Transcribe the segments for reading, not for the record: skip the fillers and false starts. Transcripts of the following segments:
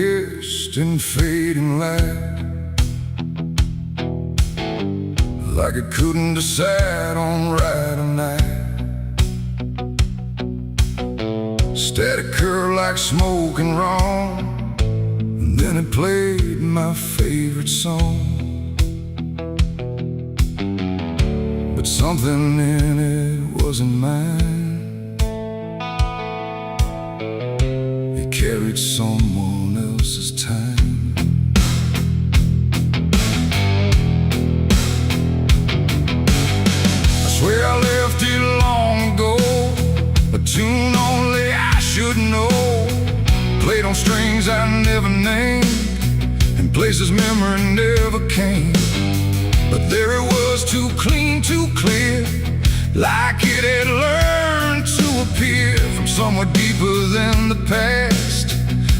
hissed in fading light, like it couldn't decide on right or night. Static curl like smoke and wrong, and then it played my favorite song. But something in it wasn't mine. It carried someone else's time. I swear I left it long ago, a tune only I should know, played on strings I never named, in places memory never came. But there it was, too clean, too clear, like it had learned to appear from somewhere deeper than the past,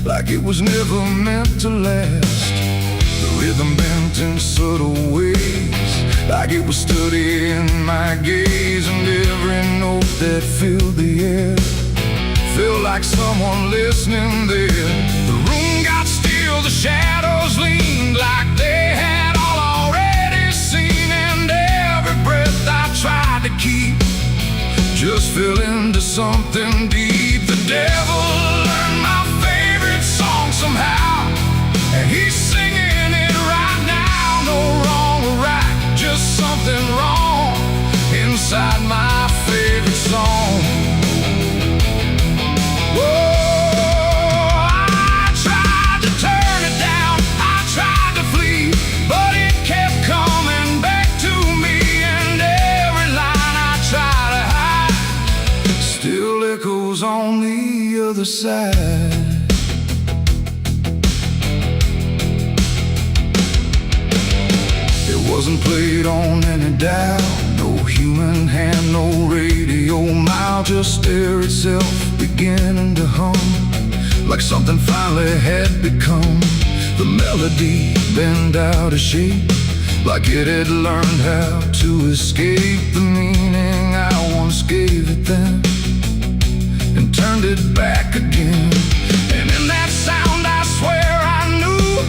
like it was never meant to last. The rhythm bent in subtle ways, like it was studying my gaze, and every note that filled the air felt like someone listening there. The room got still, the shadows leaned like they had all already seen, and every breath I tried to keep just fell into something deep. The devil learned my favorite song somehow, and he's singing it right now. No wrong or right, just something wrong inside my favorite song. On the other side, it wasn't played on any dial, no human hand, no radio mile, just air itself beginning to hum, like something finally had become. The melody bent out of shape, like it had learned how to escape the meaning I once gave it then, and turned it back again. And in that sound I swear I knew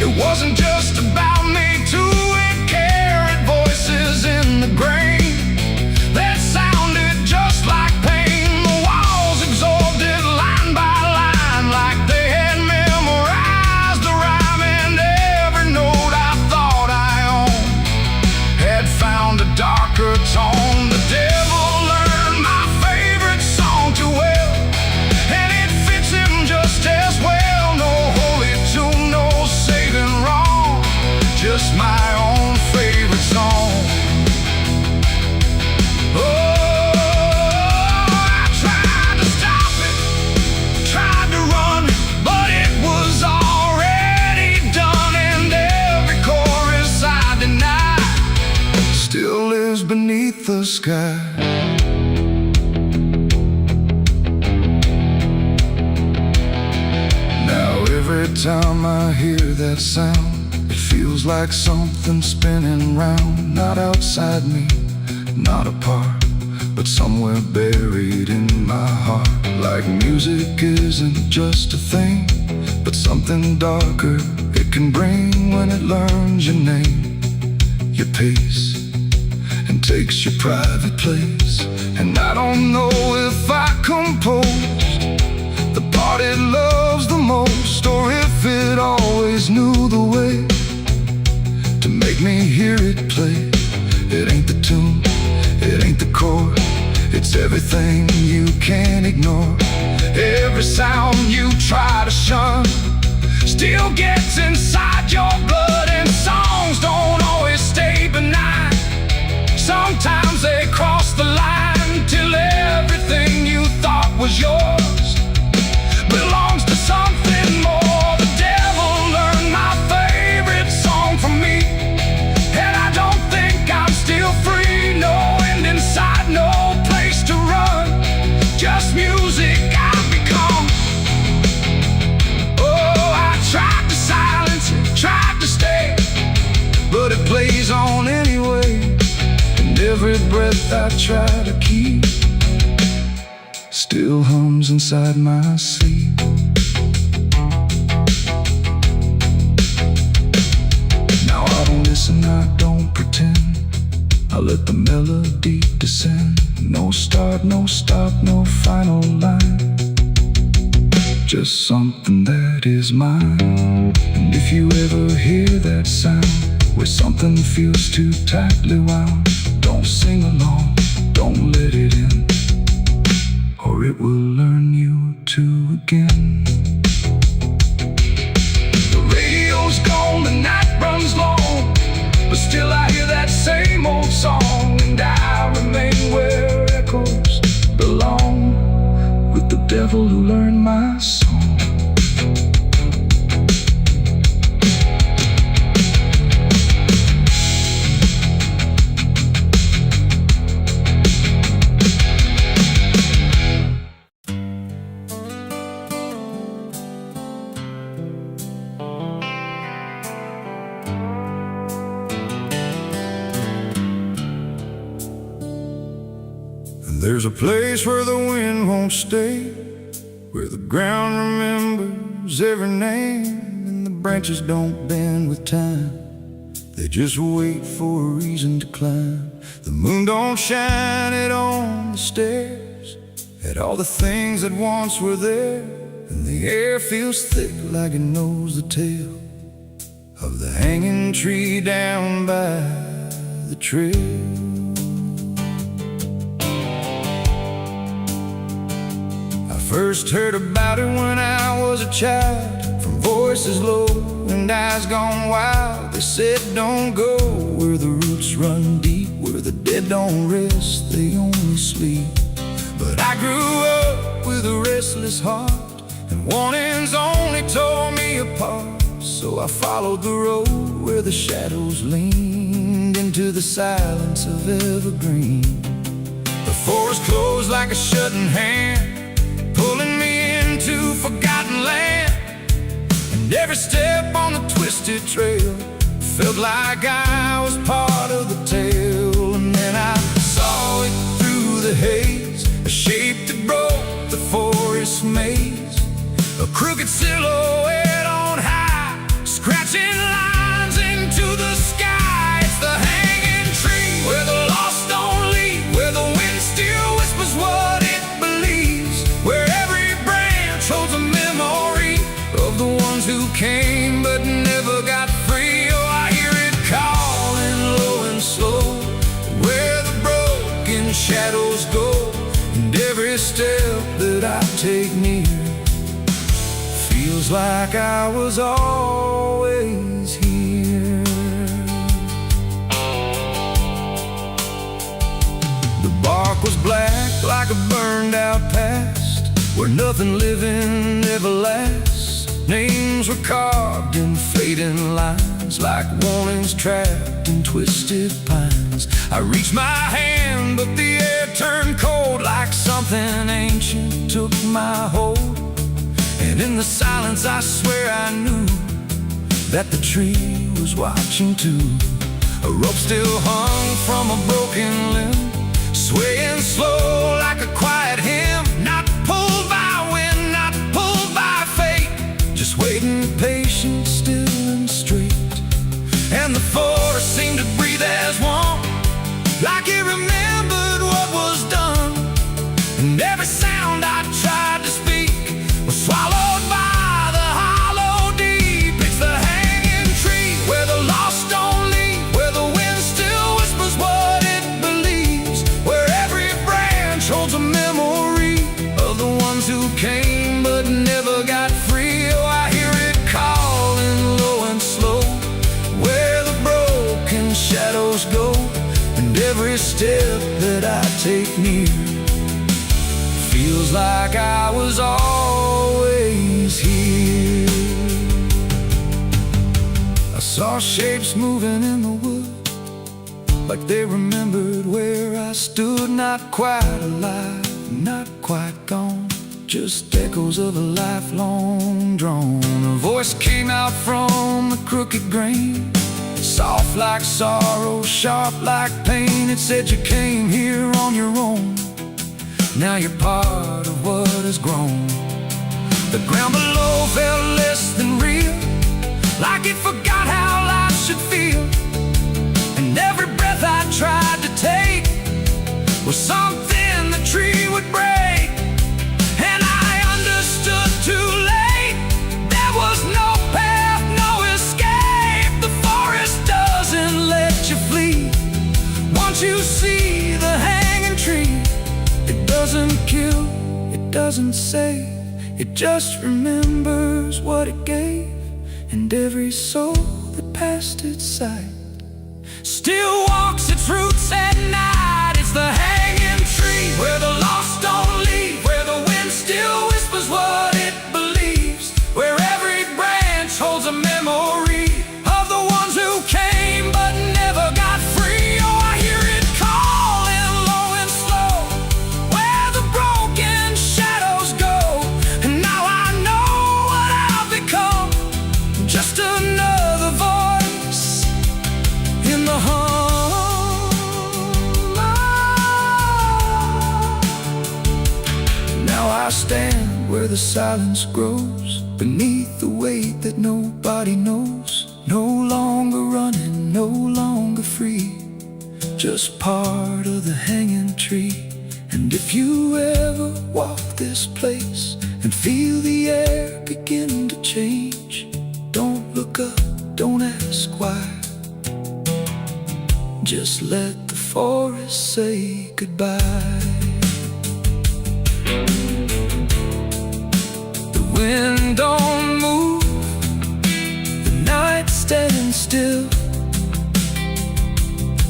it wasn't just about me too. It carried voices in the grain that sounded just like pain. The walls absorbed it line by line, like they had memorized the rhyme, and every note I thought I owned had found a darker tone. The devil learned my favorite song too well, and it fits him just as well. No holy tune, no saving wrong, just my own favorite song. Oh, I tried to stop it, tried to run, but it was already done, and every chorus I denied still lives beneath the sky. Every time I hear that sound, it feels like something spinning round, not outside me, not apart, but somewhere buried in my heart. Like music isn't just a thing, but something darker it can bring when it learns your name, your pace, and takes your private place. And I don't know if I composed the part it loves the most, or if it always knew the way to make me hear it play. It ain't the tune, it ain't the chord, it's everything you can't ignore. Every sound you try to shun still gets inside your blood, and songs don't always stay benign. Sometimes they cross the line till everything you thought was yours belongs to something more. The devil learned my favorite song from me, and I don't think I'm still free. No end inside, no place to run, just music I've become. Oh, I tried to silence it, tried to stay, but it plays on anyway, and every breath I try to keep still hums inside my sleep. hearts and I don't pretend. I let the melody descend. No start, no stop, no final line. Just something that is mine. And if you ever hear that sound, where something feels too tightly wound, don't sing along, don't let it in, or it will learn you to again. The radio's gone, the night runs long, but still I hear that same old song. And I remain where echoes belong, with the devil who learned my song. There's a place where the wind won't stay, where the ground remembers every name, and the branches don't bend with time. They just wait for a reason to climb. The moon don't shine it on the stairs, at all the things that once were there, and the air feels thick like it knows the tale of the hanging tree down by the trail. First heard about it when I was a child, from voices low and eyes gone wild. They said don't go where the roots run deep, where the dead don't rest, they only sleep. But I grew up with a restless heart, and warnings only tore me apart. So I followed the road where the shadows leaned into the silence of evergreen. The forest closed like a shutting hand, pulling me into forgotten land. And every step on the twisted trail felt like I was part of the tale. And then I saw it through the haze, a shape that broke the forest maze, a crooked silhouette on high, scratching lines into the sky. It's the hanging tree where the lost don't leave, where the wind still whispers what it believes, where every branch holds a memory of the ones who came but never got free. Oh, I hear it calling low and slow, where the broken shadows go, and every step that I take near feels like I was always here. The bark was black like a burned out past, where nothing living ever lasts. Names were carved in fading lines, like warnings trapped in twisted pines. I reached my hand, but the air turned cold, like something ancient took my hold. And in the silence I swear I knew that the tree was watching too. A rope still hung from a broken limb, swaying slow like a quiet hymn, not pulled by wind, not pulled by fate, just waiting patient, still and straight. And the forest seemed to breathe as one, like it remembered what was done. And every sound I tried to speak was swallowed by the hollow deep. It's the hanging tree where the lost don't leave, where the wind still whispers what it believes, where every branch holds a memory of the ones who came but never got free. Oh, I hear it calling low and slow, where the broken shadows go, and every step that I take near feels like I was always here. I saw shapes moving in the wood, like they remembered where I stood. Not quite alive, not quite gone, just echoes of a lifelong drone. A voice came out from the crooked grain, soft like sorrow, sharp like pain. It said you came here on your own, now you're part of what has grown. The ground below felt less than real, like it forgot how life should feel. doesn't say, it just remembers what it gave. And every soul that passed its sight still walks its routes at night. It's the hanging tree where the lost don't leave, where the wind still whispers what it believes, where every branch holds a memory of the ones who came but never got free. Oh, I hear it calling low and slow, where the broken shadows go. And now I know what I've become, just another voice in the hum. Now I stand where the silence grows, beneath the weight that nobody knows. No longer running, no longer free, just part of the hanging tree. And if you ever walk this place and feel the air begin to change, don't look up, don't ask why. Just let the forest say goodbye. The wind don't move, the night stands still.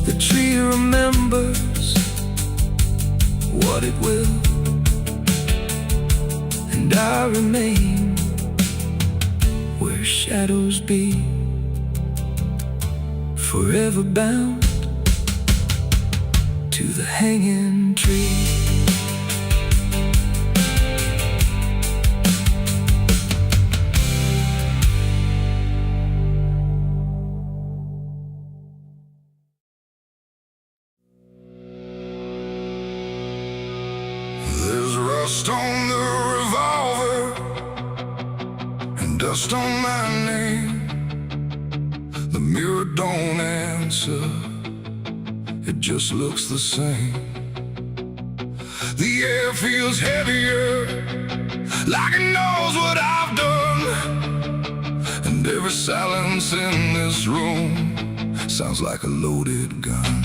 The tree remembers what it will, and I remain where shadows be, forever bound to the hanging tree. There's rust on the revolver and dust on my name. The mirror don't answer, it just looks the same. The air feels heavier, like it knows what I've done. And every silence in this room sounds like a loaded gun.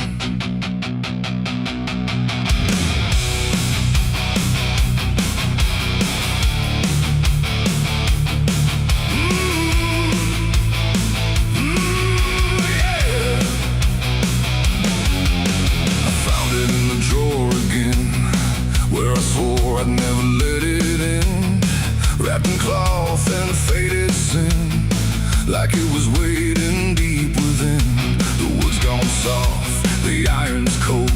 I'd never let it in, wrapped in cloth and faded sin, like it was waiting deep within. The wood's gone soft, the iron's cold,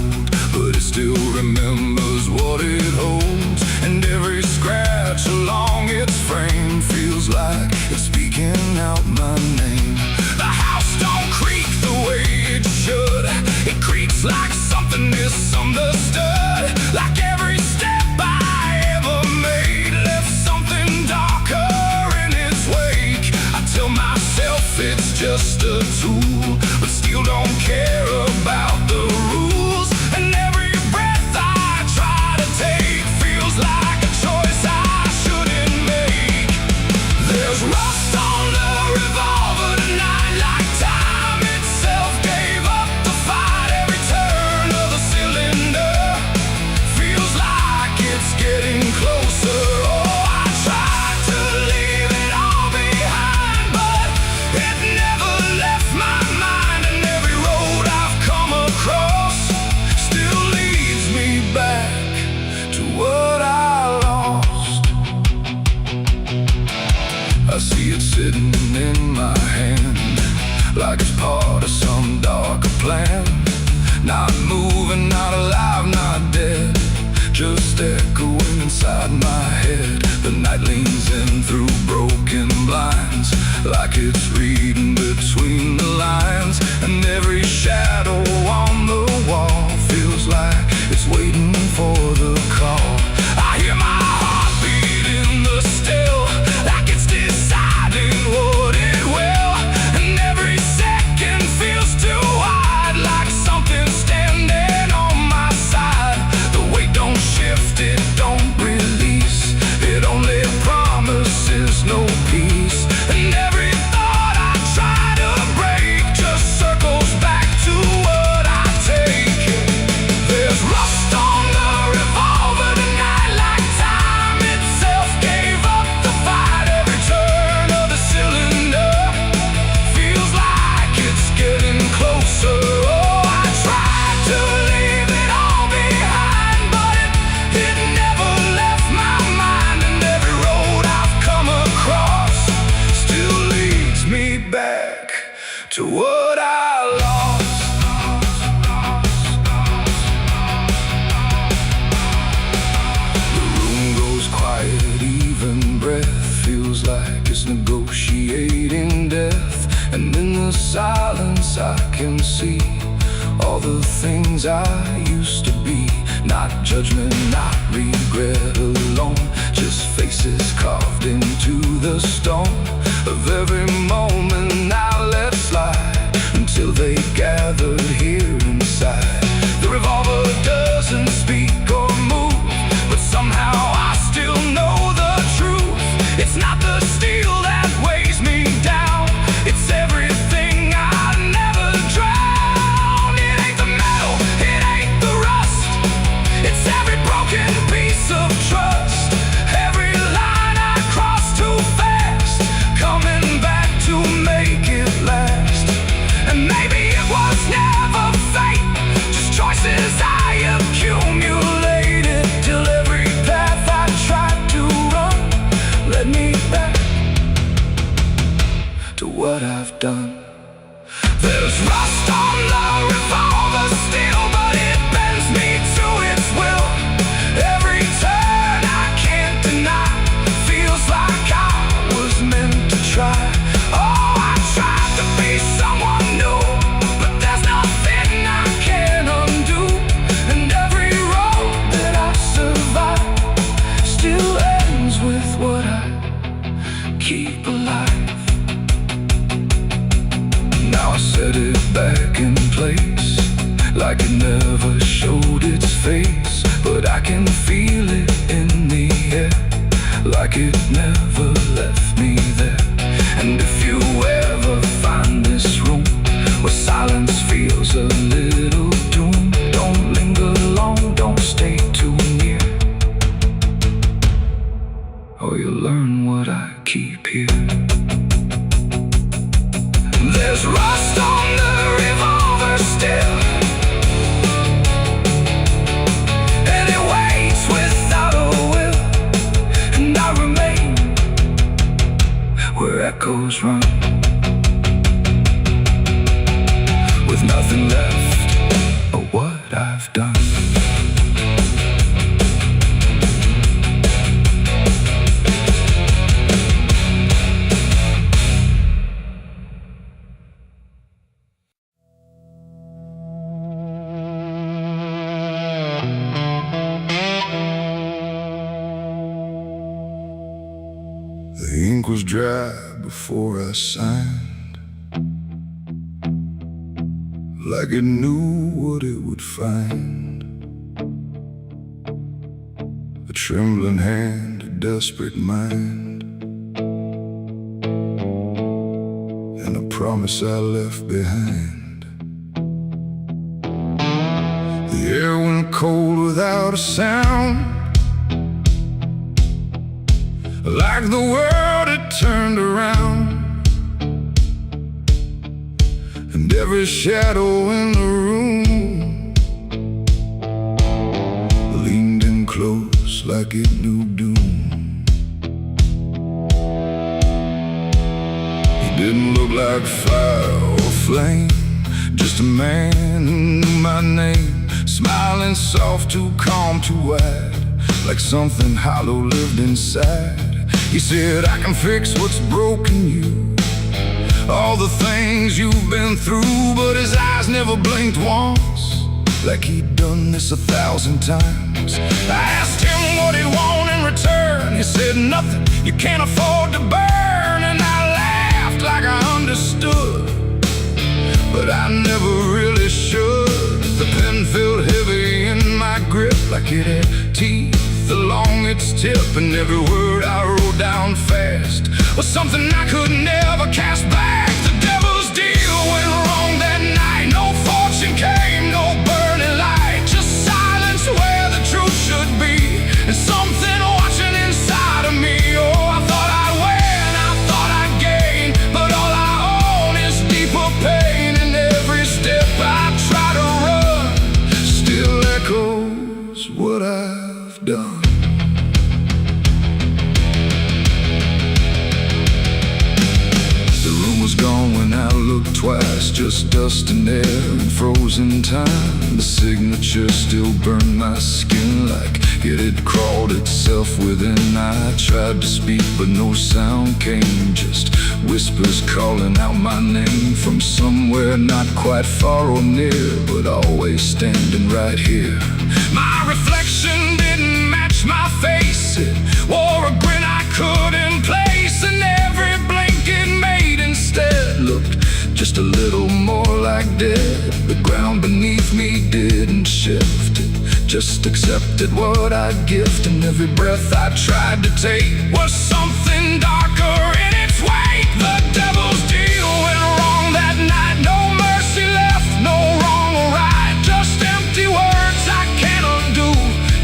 but it still remembers what it holds. And every scratch along its frame feels like it's speaking out my name. The house don't creak the way it should, it creaks like something misunderstood, like every step it's just a tool, but still don't care about the rules. And every breath I try to take feels like a choice I shouldn't make. There's rust on the revolver tonight, like time itself gave up the fight. Every turn of the cylinder feels like it's getting closer. Oh, I tried to leave it all behind, but it never left my mind. And every road I've come across still leads me back to what I lost. I see it sitting in my hand, like it's part of some darker plan. Not moving, not alive, not dead, just echoing inside my head. The night leans in through broken blinds, like it's reading between the lines. And every shadow on the wall feels like it's waiting for the call. I hear my heartbeat in the still, like it's deciding what it will. And every second feels too wide, like something standing on my side. The weight don't shift, it don't release, it only promises no peace. And every thought to what I lost. The room goes quiet, even breath feels like it's negotiating death. And in the silence I can see all the things I used to be. Not judgment, not regret alone, just faces carved into the stone of every moment I let slide, until they gathered here inside. The revolver doesn't speak or move, but somehow I still know the truth. It's not the steel that weighs me down, it's everything I never drowned. It ain't the metal, it ain't the rust, it's every broken piece of trust, every line I crossed too fast, coming back to make it last. And maybe it was never fate, just choices I accumulated, till every path I tried to run led me back to what I've done. There's rust on the revolver steel, but it bends me to its will. Every turn I can't deny feels like I was meant to try. Oh, I tried to be someone new, but there's nothing I can undo. And every road that I survive still ends with what I keep alive. Now I set it back in place, like it never showed its face, but I can feel it in the air, like it never left me there. And if you ever find this room where silence feels a little doom, don't linger long, don't stay too near, or you'll learn what I keep here. There's rust on the revolver still, and it waits without a will, and I remain where echoes run, with nothing left of what I've done. The ink was dry before I signed, like it knew what it would find. A trembling hand, a desperate mind, and a promise I left behind. The air went cold without a sound, like the world had turned around, and every shadow in the room leaned in close like it knew doom. He didn't look like fire or flame, just a man who knew my name, smiling soft, too calm, too wide, like something hollow lived inside. He said, I can fix what's broken you, all the things you've been through. But his eyes never blinked once, like he'd done this 1,000 times. I asked him what he'd want in return. He said, nothing, you can't afford to burn. And I laughed like I understood, but I never really should. The pen felt heavy in my grip, like it had teeth along its tip, and every word I wrote down fast was something I could never cast back. The devil's deal went wrong that night. No fortune came, no burning light, just silence where the truth should be, and something watching inside of me. Oh, I thought I'd win, I thought I'd gain, but all I own is deeper pain. And every step I try to run still echoes what I've done. look twice, just dust and air and frozen time. The signature still burned my skin like it had crawled itself within. I tried to speak but no sound came, just whispers calling out my name from somewhere not quite far or near, but always standing right here. My reflection didn't match my face, it wore a grin I couldn't place, and every blink it made instead looked just a little more like dead. The ground beneath me didn't shift, it just accepted what I'd gift, and every breath I tried to take was something darker in its wake. The devil's deal went wrong that night, no mercy left, no wrong or right, just empty words I can't undo,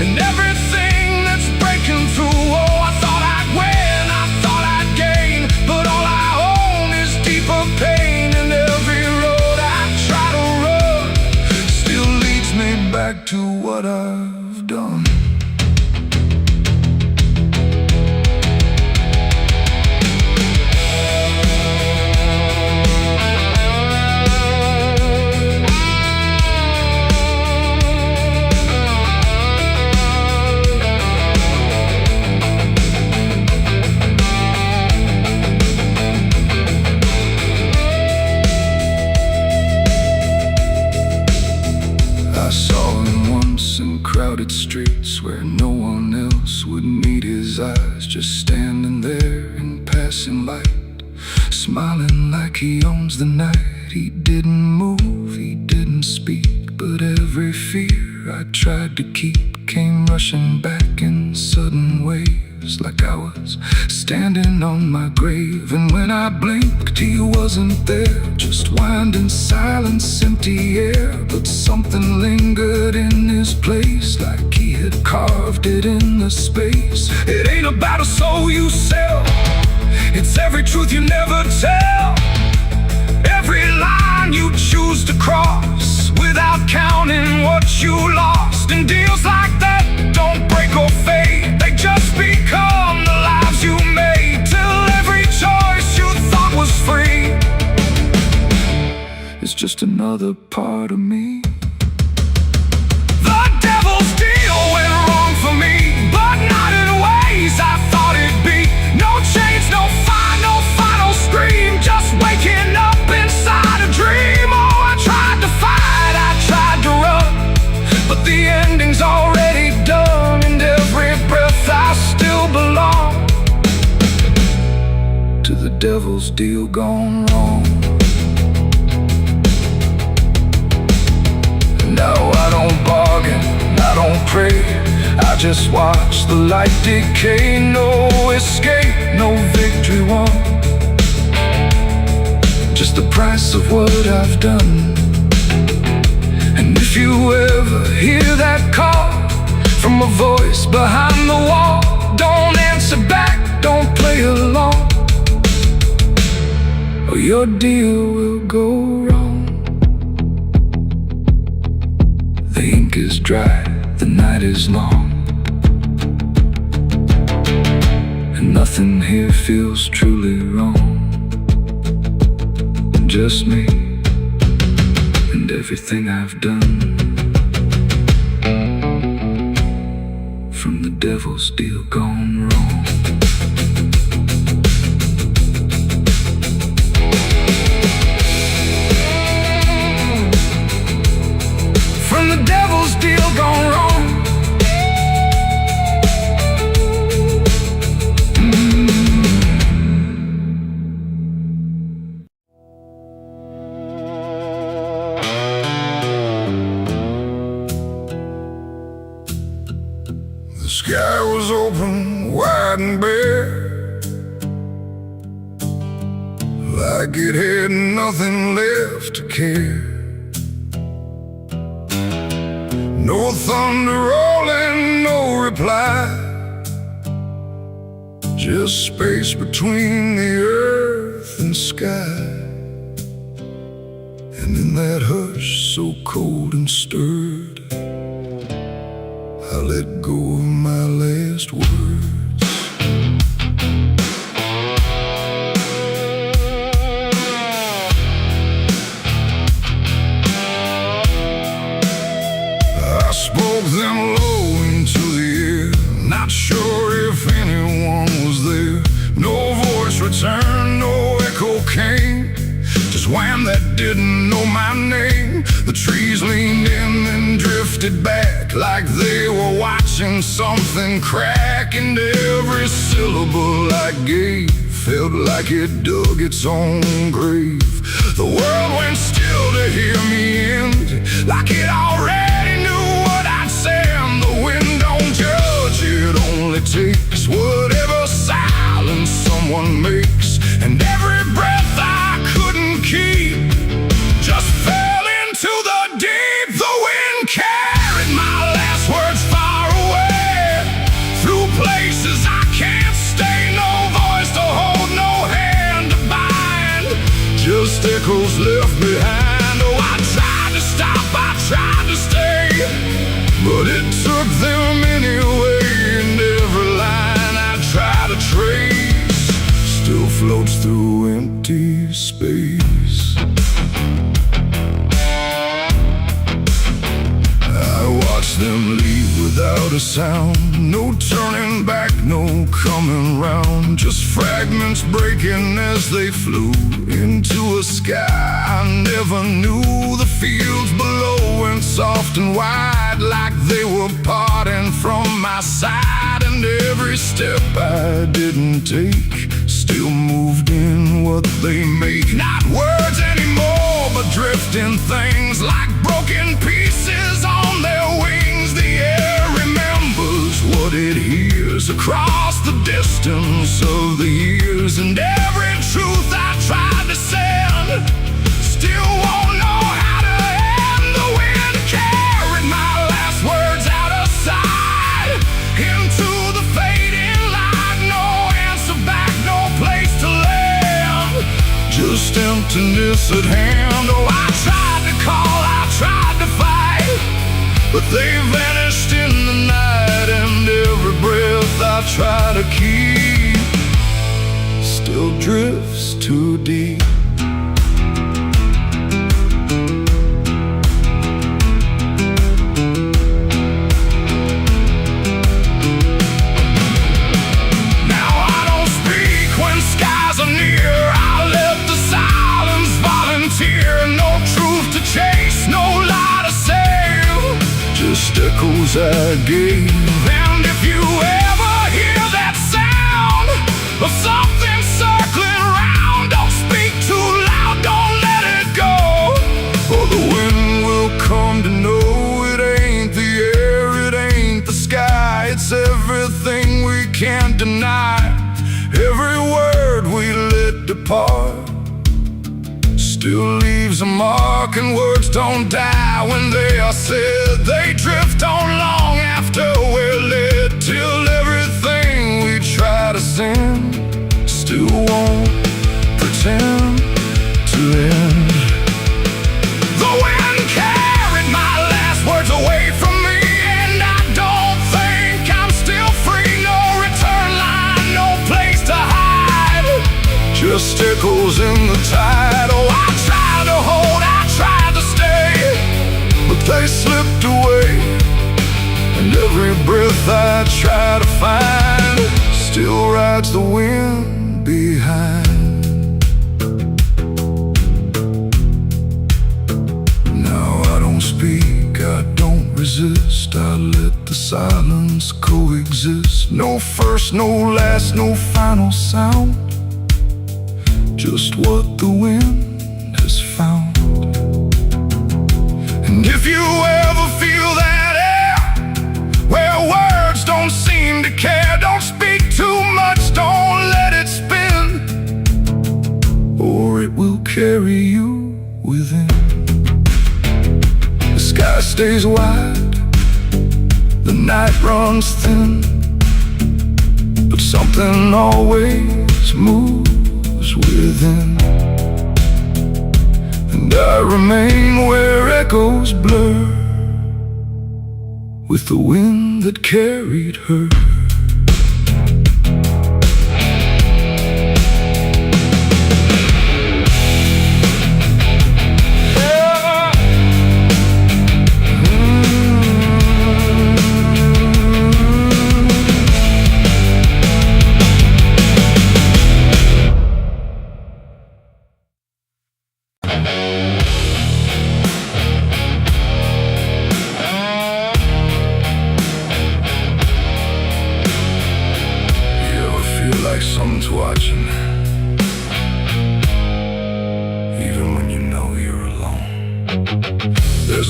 and everything that's breaking through. Oh, I thought I'd win, I thought I'd gain, but all I own is deeper pain, and every road I try to run still leads me back to what I've done. Crowded streets where no one else would meet his eyes, just standing there in passing light, smiling like he owns the night. He didn't move, he didn't speak, but every fear I tried to keep came rushing back in sudden waves, like I was standing on my grave. And when I blinked, he wasn't there, just winding silence, empty air. But something lingered in his place, like he had carved it in the space. It ain't about a soul you sell, it's every truth you never tell, every line you choose to cross without counting what you lost. And deals like that don't break or fade, they just become the lives you made, till every choice you thought was free is just another part of me. The devil's deal went wrong for me, but not in ways I thought it'd be. No chains, no fire, no final scream, just waking up inside a dream. Oh, I tried to fight, I tried to run, but the ending's already done, and every breath I still belong to the devil's deal gone wrong. No, I don't bargain, I don't pray, I just watch the light decay. No escape, no victory won, just the price of what I've done. And if you ever hear that call from a voice behind the wall, don't answer back, don't play along, or your deal will go wrong. The ink is dry, the night is long, and nothing here feels truly wrong. Just me and everything I've done, from the devil's deal gone wrong. From the devil's deal gone wrong. The sky was open, wide and bare, like it had nothing left to care. No thunder rolling, no reply, just space between the earth and sky. And in that hush so cold and stirred, I let go of my last words. came. Just when they didn't know my name, the trees leaned in and drifted back like they were watching something crack. And every syllable I gave felt like it dug its own grave. The world went still to hear me end, like it already knew what I'd say. And the wind don't judge, it only takes whatever silence someone makes. And every breath I couldn't keep just fell into the deep. The wind carried my last words far away, through places I can't stay. No voice to hold, no hand to bind, just echoes left behind. Oh, I tried to stop, I tried to stay, but it took them anyway. And every line I try to trace still floats through empty space. I watch them leave without a sound, no turning back, no coming round, just fragments breaking as they flew into a sky I never knew. The fields below went soft and wide, like they were parting from my side. And every step I didn't take still moved in what they make. Not words anymore, but drifting things, like broken pieces on their wings. The air remembers what it hears across the distance of the years. And every truth I tried to send still won't know how to end. The wind carried my last words out of sight, into the fading light. No answer back, no place to land, just emptiness at hand. Oh, I tried to call, I tried to fight, but they vanished in the night. And every breath I try to keep still drifts too deep. Now I don't speak when skies are near, I let the silence volunteer. No truth to chase, no lie to save, just echoes I gave. And if you ever hear that sound of something circling round, don't speak too loud, don't let it go, or the wind will come to know it ain't the air, it ain't the sky, it's everything we can't deny. Every word we let depart still leaves a mark, and words don't die when they are said. They drift on long after we're led, till everything we try to send still won't pretend to end. The wind carried my last words away from me, and I don't think I'm still free. No return line, no place to hide, just echoes in the tide. Oh, I tried to hold, I tried to stay, but they slipped away. And every breath I try to find still rides the wind behind. Now I don't speak, I don't resist, I let the silence coexist. No first, no last, no final sound, just what the wind has found. And if you ever feel that air, where words don't seem to care, don't speak too much, don't let it spin, or it will carry you within. The sky stays wide, the night runs thin, but something always moves within. And I remain where echoes blur, with the wind that carried her.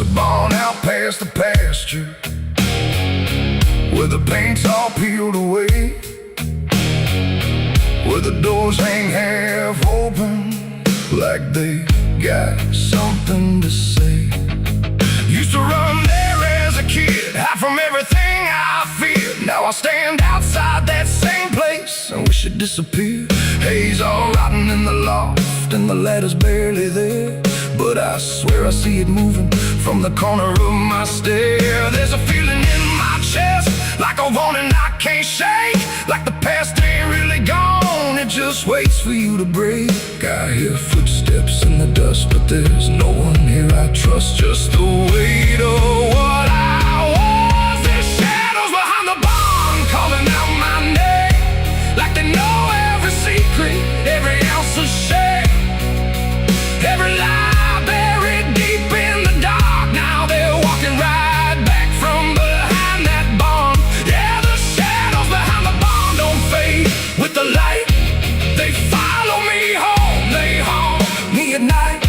a barn out past the pasture, where the paint's all peeled away, where the doors hang half open, like they got something to say. Used to run there as a kid, hide from everything I feared. Now I stand outside that same place and wish it disappeared. Haze all rotten in the loft and the ladder's barely there, but I swear I see it moving from the corner of my stair. There's a feeling in my chest, like a warning I can't shake, like the past ain't really gone, it just waits for you to break. I hear footsteps in the dust, but there's no one here I trust. Just the weight of what I was. There's shadows behind the barn calling out my name, like they know every secret, every ounce of shame, every lie buried deep in the dark. Now they're walking right back from behind that barn. Yeah, the shadows behind the barn don't fade with the light. They follow me home, they haunt me at night.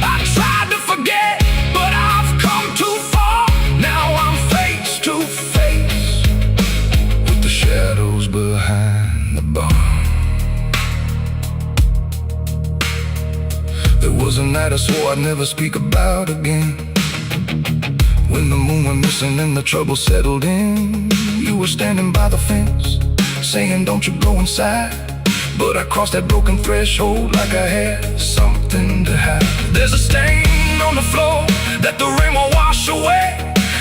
I tried to forget, but I've come too far. Now I'm face to face with the shadows behind the barn. There was a night I swore I'd never speak about again, when the moon went missing and the trouble settled in. You were standing by the fence, saying don't you go inside, but I crossed that broken threshold like I had something to hide. There's a stain on the floor that the rain will wash away,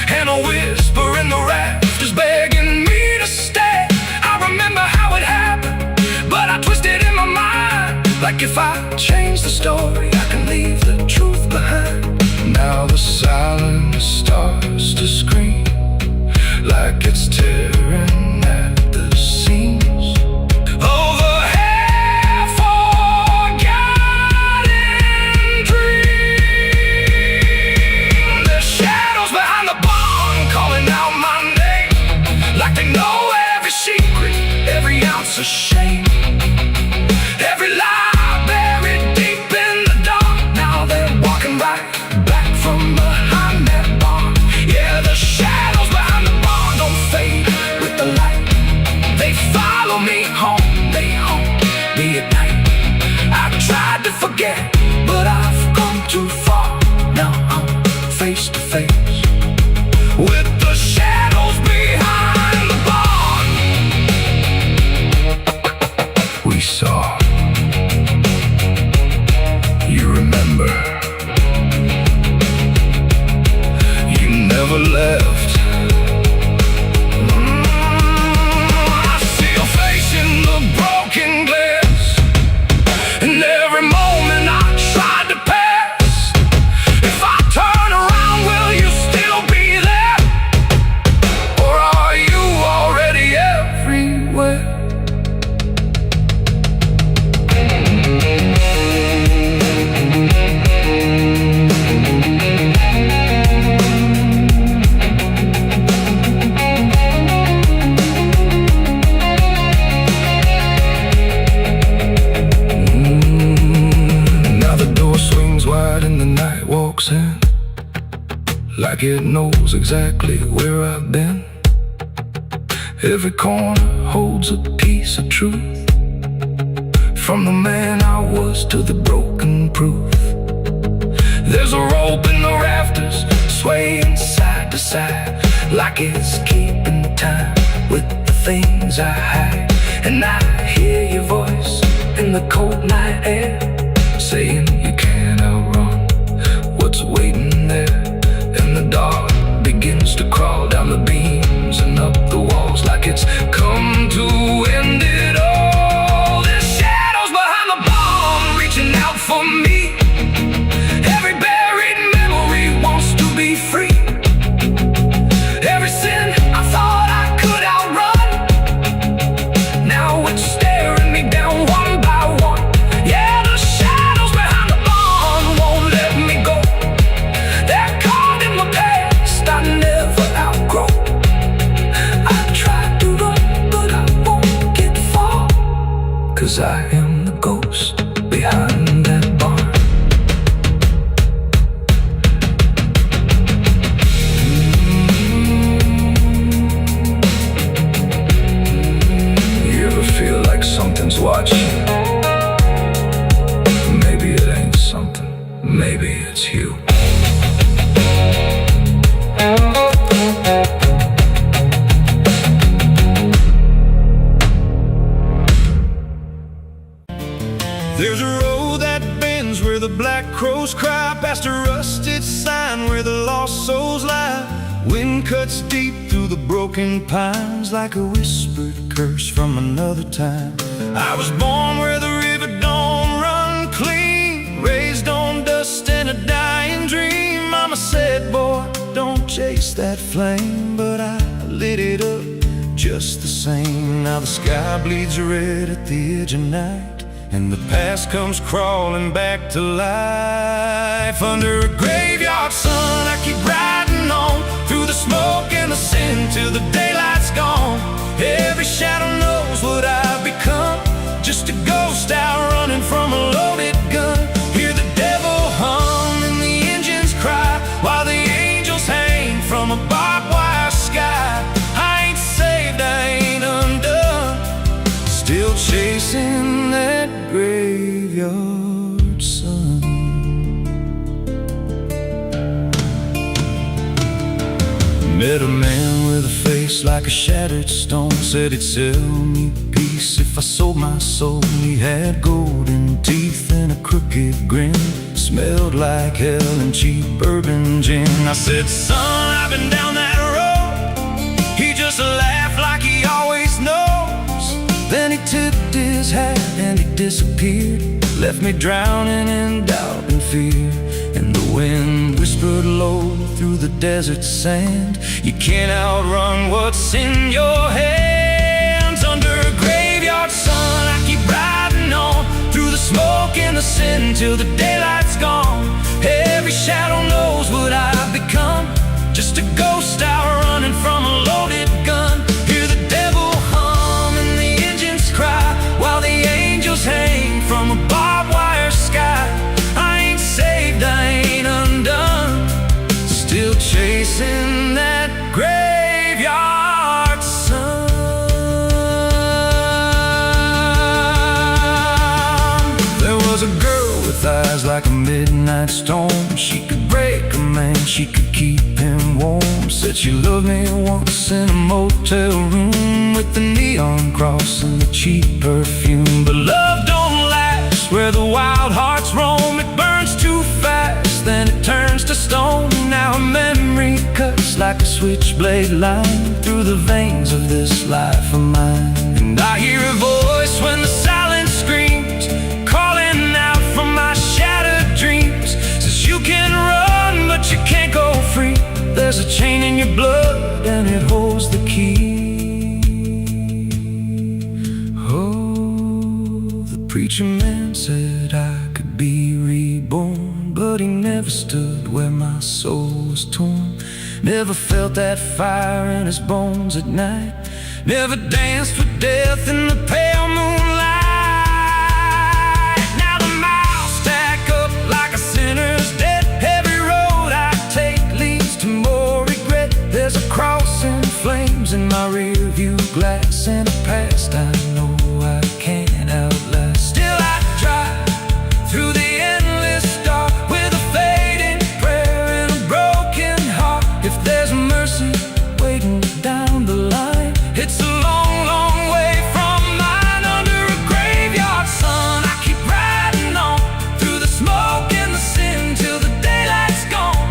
and a whisper in the rafters begging me to stay. I remember how it happened, but I twisted in my mind, like if I change the story, I can leave the truth behind. Now the silence starts to scream, like it's tearing at the seams. Overhead, forgotten dream. There's shadows behind the barn calling out my name, like they know every secret, every ounce of shame, every lie buried deep in the dark. Now they're walking right back from behind that barn. Yeah, the shadows behind the barn don't fade with the light. They follow me home, they haunt me at night. I tried to forget, but I've come too far. Now I'm face to face with the shadows behind the barn. We saw, you remember, you never left. I see your face in the broken glass, and every moment I tried to pass. If I turn around, will you still be there, or are you already everywhere? Now the door swings wide and the night walks in, like it knows exactly where I've been. Every corner holds a piece of truth, from the man I was to the broken proof. There's a rope in the rafters, swaying side to side, like it's keeping time with the things I hide. And I hear your voice in the cold night air, saying you can't outrun what's waiting there. And the dark begins to crawl down the beams and up the walls, like it's come to end it all. There's shadows behind the barn reaching out for me. Every buried memory wants to be free. Every sin I thought I could outrun, now it's staring me down one by one. Yeah, the black crows cry past a rusted sign where the lost souls lie. Wind cuts deep through the broken pines like a whispered curse from another time. I was born where the river don't run clean, raised on dust and a dying dream. Mama said, boy, don't chase that flame, but I lit it up just the same. Now the sky bleeds red at the edge of night, and the past comes crawling back to life. Under a graveyard sun, I keep riding on through the smoke and the sin till the daylight's gone. Every shadow knows what I've become, just a ghost out running from a loaded gun. Hear the devil hum and the engines cry while the angels hang from a barbed wire sky. I ain't saved, I ain't undone, still chasing that graveyard sun. Met a man with a face like a shattered stone, said he'd sell me peace if I sold my soul. He had golden teeth and a crooked grin, smelled like hell and cheap bourbon gin. I said, son, I've been down that road. He just laughed like he always knows. Then he tipped his hat and he disappeared, left me drowning in doubt and fear. And the wind whispered low through the desert sand, you can't outrun what's in your hands. Under a graveyard sun, I keep riding on through the smoke and the sin till the daylight's gone. Every shadow knows what I've become, just a ghost out running from a loaded gun. Hear the devil hum and the engines cry while the angels hang from a barbed wire sky. I ain't saved, I ain't undone, still chasing that graveyard sun. There was a girl with eyes like a midnight storm. She could break a man, she could keep him warm. Said she loved me once in a motel room with the neon cross and the cheap perfume. But love don't last where the wild hearts roam. It burns too fast, then it turns to stone. Now a memory cuts like a switchblade line through the veins of this life of mine. And I hear a voice when the silence screams, calling out from my shattered dreams. Says you can run, but you can't go free. There's a chain in your blood and it holds the key. Oh, the preacher man said I could be reborn, but he never stood where my soul was torn. Never felt that fire in his bones at night, never danced with death in the pale moonlight. Now the miles stack up like a sinner's debt. Every road I take leads to more regret. There's a cross in flames in my rear view glass, and a past I know I can't outlast. Still I drive through the endless dark with a fading prayer and a broken heart. If there's mercy waiting down the line, it's a long, long way from mine. Under a graveyard sun, I keep riding on through the smoke and the sin till the daylight's gone.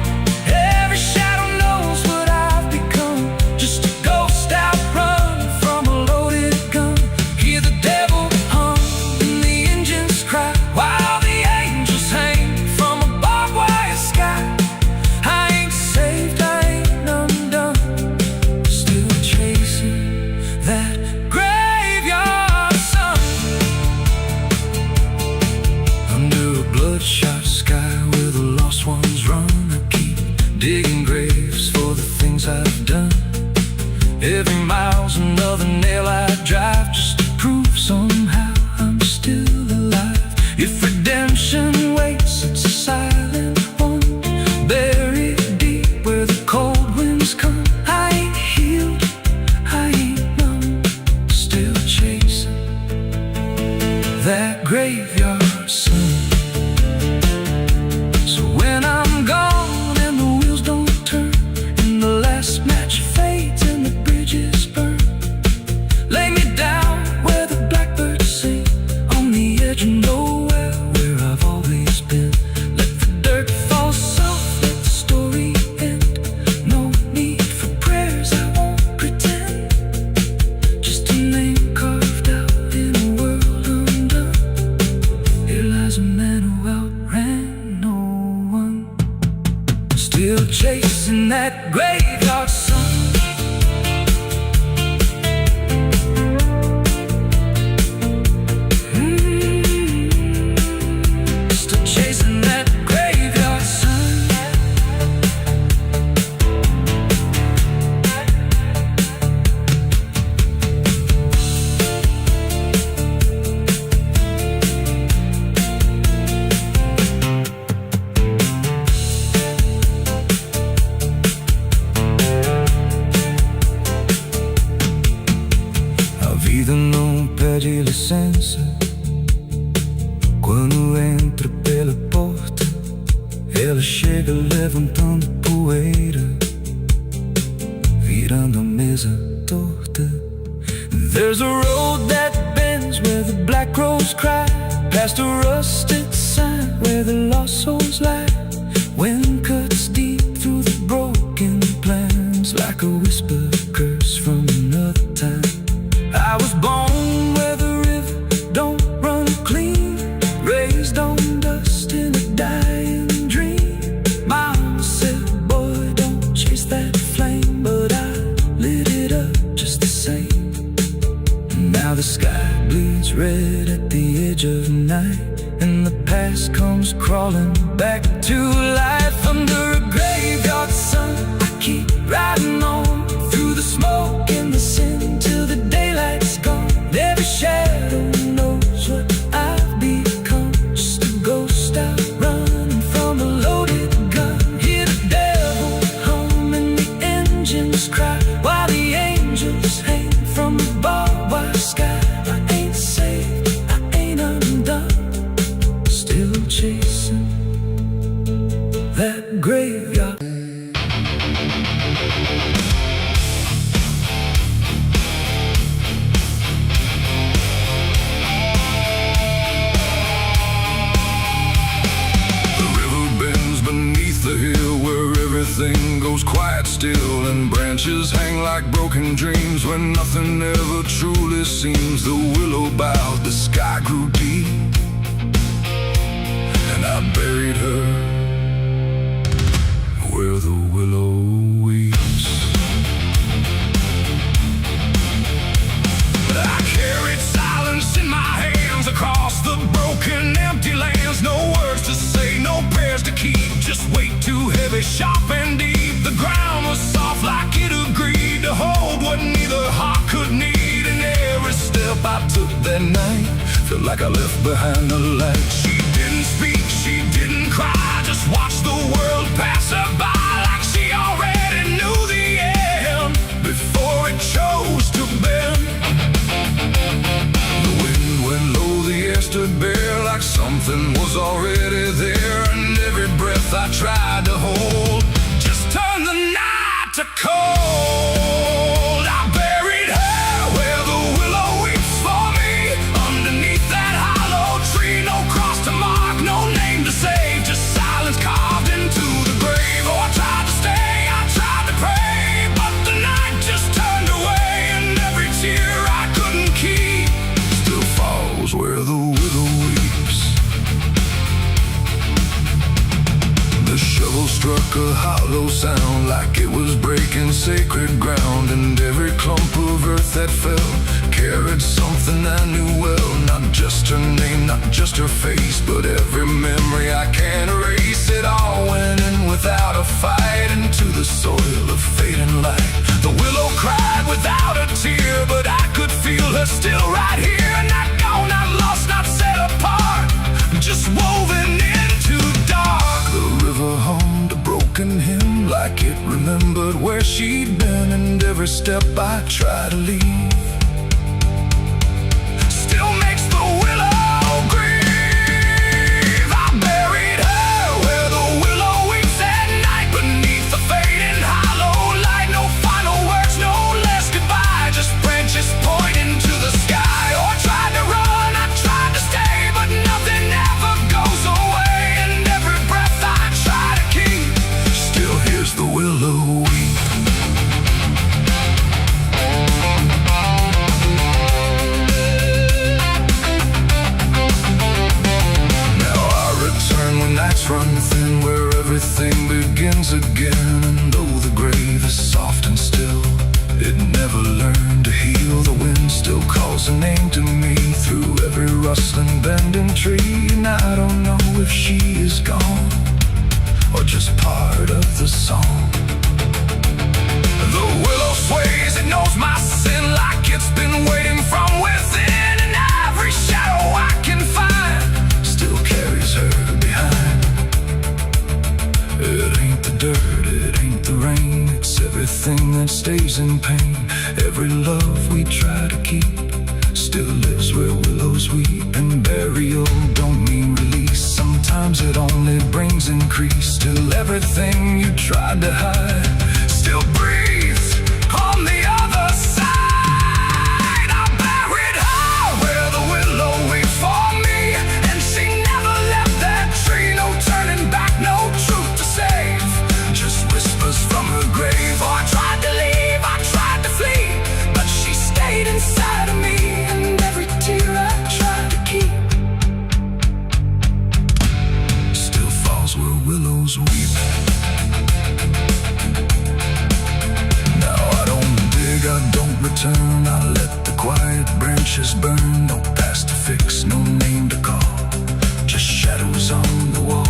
Every shadow knows what I've become, just a ghost out running from a loaded gun. Hear the devil hum and the engines cry while the angels hang from a barbed wire sky. I ain't saved, I ain't undone, still chasing that graveyard sun. Under a bloodshot sky where the lost ones run, I keep digging graves for the things I've done. Every mile's another nail I drive just to prove somehow I'm still alive. If redemption waits, it's a silent home, buried deep where the cold winds come. I ain't healed, I ain't numb, still chasing that graveyard sun. chasing that graveyard sun. Still chasing that graveyard sun. A vida não pede licença quando entra pela porta. Ela chega levantando poeira, virando a mesa torta. There's a road that bends where the black crows cry, past a rusted sign where the lost souls lie. Wind cuts deep through the broken plans, like a whispered curse from another time. I was born where the river don't run clean, raised on dust in a dying dream. Mama said, boy, don't chase that flame, but I lit it up just the same. Now the sky bleeds red at the edge of night, and the past comes crawling back to life. Under a graveyard sun, I keep riding on through the smoke and the sin till the daylight's gone. Every shadow knows what I've become, just a ghost out running from a loaded gun. Hear the devil hum and the engines cry, while the angels hang from the barbed wire sky. I ain't saved, I ain't undone, still chasing that graveyard. The hill where everything goes quiet still, and branches hang like broken dreams when nothing ever truly seems. The willow bowed, the sky grew deep, and I buried her where the willow weeps. But I carried silence in my hands across the broken empty lands. No words to say, no prayers to keep, just weight too heavy, sharp and deep. The ground was soft like it agreed to hold what neither heart could need. And every step I took that night felt like I left behind a light. She didn't speak, she didn't cry, just watched the world pass her by, like she already knew the end before it chose to bend. The wind went low, the air stood bare, like something was already there. And every breath I tried to hold just turned the night to cold. I buried her where the willow weeps for me, underneath that hollow tree. No cross to mark, no name to save, just silence carved into the grave. Oh, I tried to stay, I tried to pray, but the night just turned away, and every tear I couldn't keep still falls where the willow weeps. The shovel struck a hollow sound, like it was breaking sacred ground. And every clump of earth that fell carried something I knew well. Not just her name, not just her face, but every memory I can't erase. It all went in without a fight, into the soil of fading light. The willow cried without a tear, but I could feel her still right here. Not gone, not lost, not set apart, just woven into dark. The river hummed a broken hymn, like it remembered where she'd been. And every step I try to leave still makes the willow grieve. I buried her where the willow weeps at night, beneath the fading hollow light. No final words, no less goodbye, just branches pointing to the sky. Oh, I tried to run, I tried to stay, but nothing ever goes away. And every breath I try to keep still hears the willow weep. Now I return when nights run thin, where everything begins again. the song. The willow sways, it knows my sin like it's been waiting from within. And every shadow I can find still carries her behind. It ain't the dirt, it ain't the rain, it's everything that stays in pain. Every love we try to keep still lives where willows weep. And burial don't mean release, sometimes it only brings increase. Till everything you tried to hide still breathes on the other side. I buried her where the willow weeps for me, and she never left that tree. No turning back, no truth to save, just whispers from her grave. Oh, I tried to leave, I tried to flee, but she stayed inside of me. And every tear I tried to keep still falls where willows weep. Now I don't dig, I don't return, I let the quiet branches burn. No past to fix, no name to call, just shadows on the wall.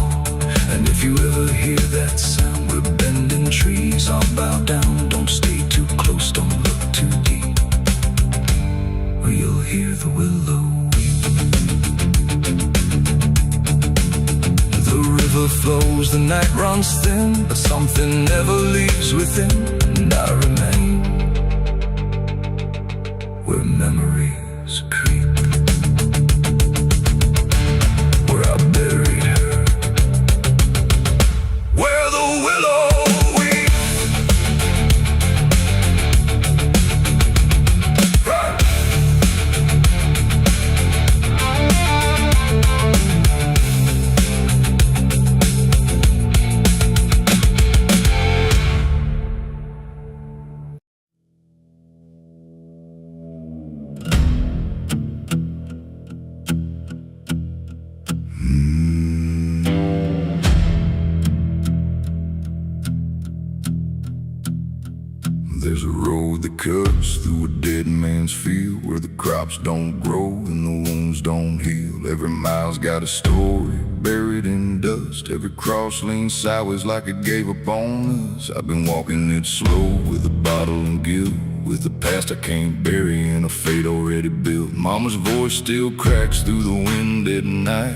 And if you ever hear that sound, we're bending trees, I'll bow down. Don't stay too close, don't look too deep, or you'll hear the willow weep. The river flows, the night runs thin, but something never leaves within. And I remain where memories creep, where I buried her, where the willow weeps. There's a road that cuts through a dead man's field, where the crops don't grow and the wounds don't heal. Every mile's got a story buried in dust. Every cross leans sideways like it gave up on us. I've been walking it slow with a bottle and guilt, with the past I can't bury and a fate already built. Mama's voice still cracks through the wind at night,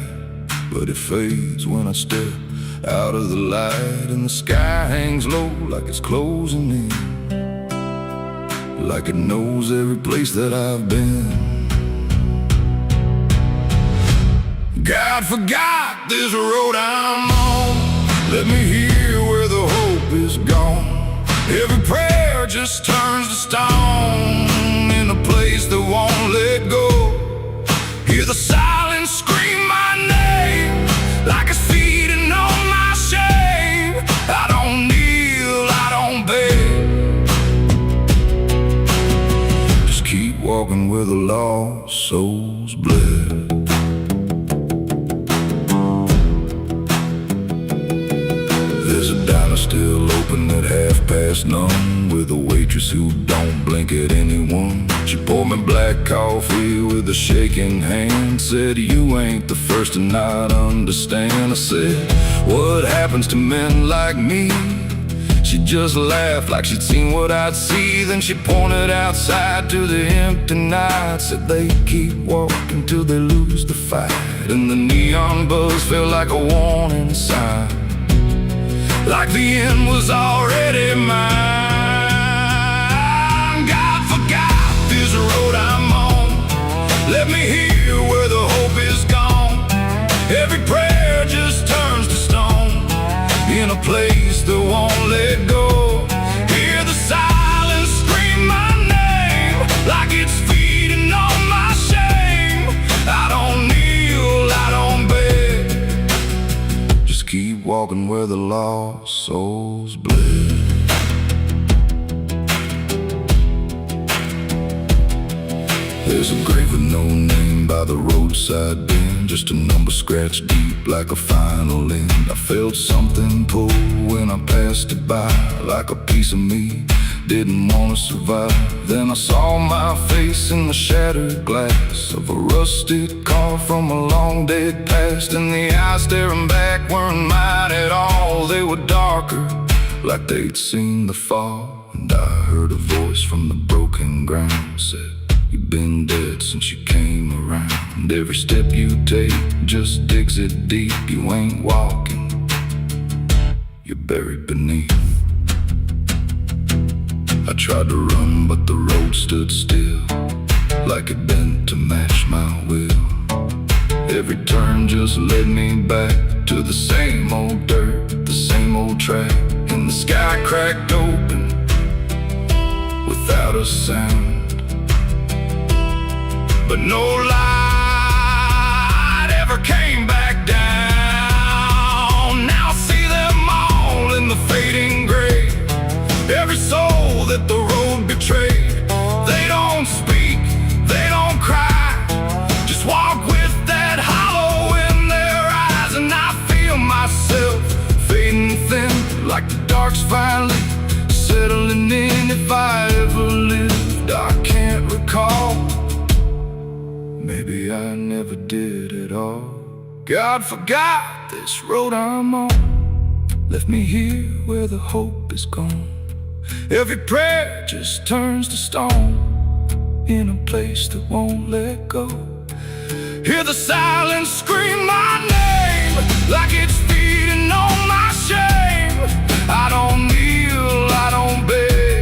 but it fades when I step out of the light. And the sky hangs low like it's closing in, like it knows every place that I've been. God forgot this road I'm on, let me hear where the hope is gone. Every prayer just turns to stone in a place that won't let go. Hear the silence scream my name like it's feeding on my shame. I don't kneel, I don't beg, just keep walking where the lost souls bled. There's a diner still open at none, with a waitress who don't blink at anyone. She poured me black coffee with a shaking hand, said, "You ain't the first to not understand." I said, "What happens to men like me?" She just laughed like she'd seen what I'd see. Then she pointed outside to the empty night, said, "They keep walking till they lose the fight." And the neon buzz felt like a warning sign, like the end was already mine. God forgot this road I'm on, let me hear where the hope is gone. Every prayer just turns to stone in a place that won't let go. Hear the silence scream my name like it's feeding on my shame. I don't kneel, I don't beg, just keep walking where the lost souls bled. There's a grave with no name by the roadside bend, just a number scratched deep like a final end. I felt something pull when I passed it by, like a piece of me didn't want to survive. Then I saw my face in the shattered glass of a rusted car from a long dead past, and the eyes staring back weren't mine at all. They were darker, like they'd seen the fall. And I heard a voice from the broken ground said, "You've been dead since you came around. And every step you take just digs it deep. You ain't walking, you're buried beneath." I tried to run, but the road stood still, like it bent to match my will. Every turn just led me back to the same old dirt, the same old track. And the sky cracked open without a sound, but no light ever came back down. Now I see them all in the fading gray, every soul that the road betrayed. They don't speak, they don't cry, just walk with that hollow in their eyes. And I feel myself fading thin, like the dark's finally settling in. If I ever lived, I can't recall. Maybe I never did at all. God forgot this road I'm on, left me here where the hope is gone. Every prayer just turns to stone, in a place that won't let go. Hear the silence scream my name, like it's feeding on my shame. I don't kneel, I don't beg,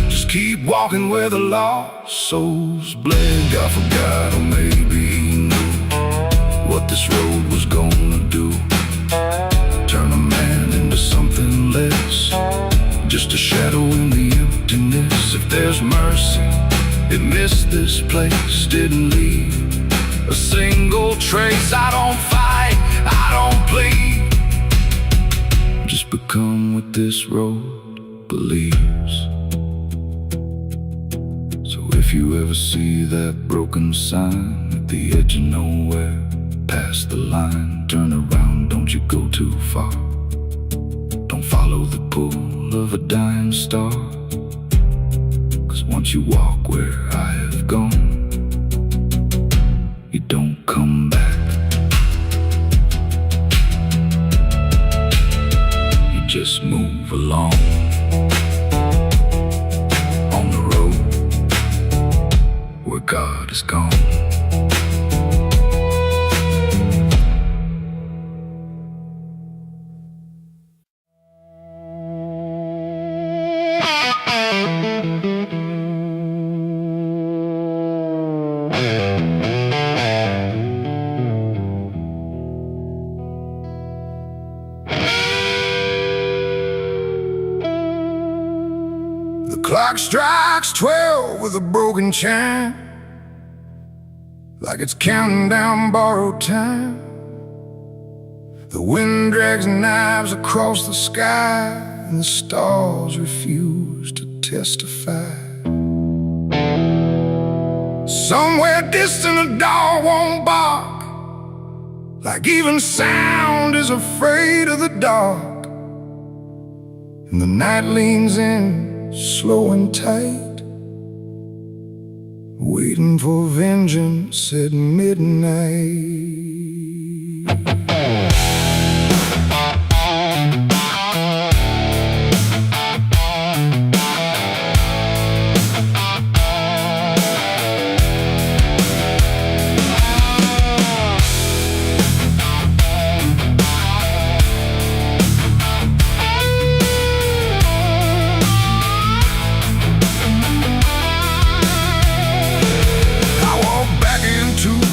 just keep walking where the lost souls bled. God forgot, or maybe he knew what this road was gonna do. Turn a man into something less, just a shadow in the emptiness. If there's mercy, it missed this place, didn't leave a single trace. I don't fight, I don't plead, just become what this road believes. So if you ever see that broken sign at the edge of nowhere, past the line, turn around, don't you go too far. Don't follow the pull of a dying star, 'cause once you walk where I have gone, you don't come back. You just move along on the road where God is gone. The clock strikes 12 with a broken chime, like it's counting down borrowed time. The wind drags knives across the sky, and the stars refuse to testify. Somewhere distant a dog won't bark, like even sound is afraid of the dark. And the night leans in, slow and tight, waiting for vengeance at midnight.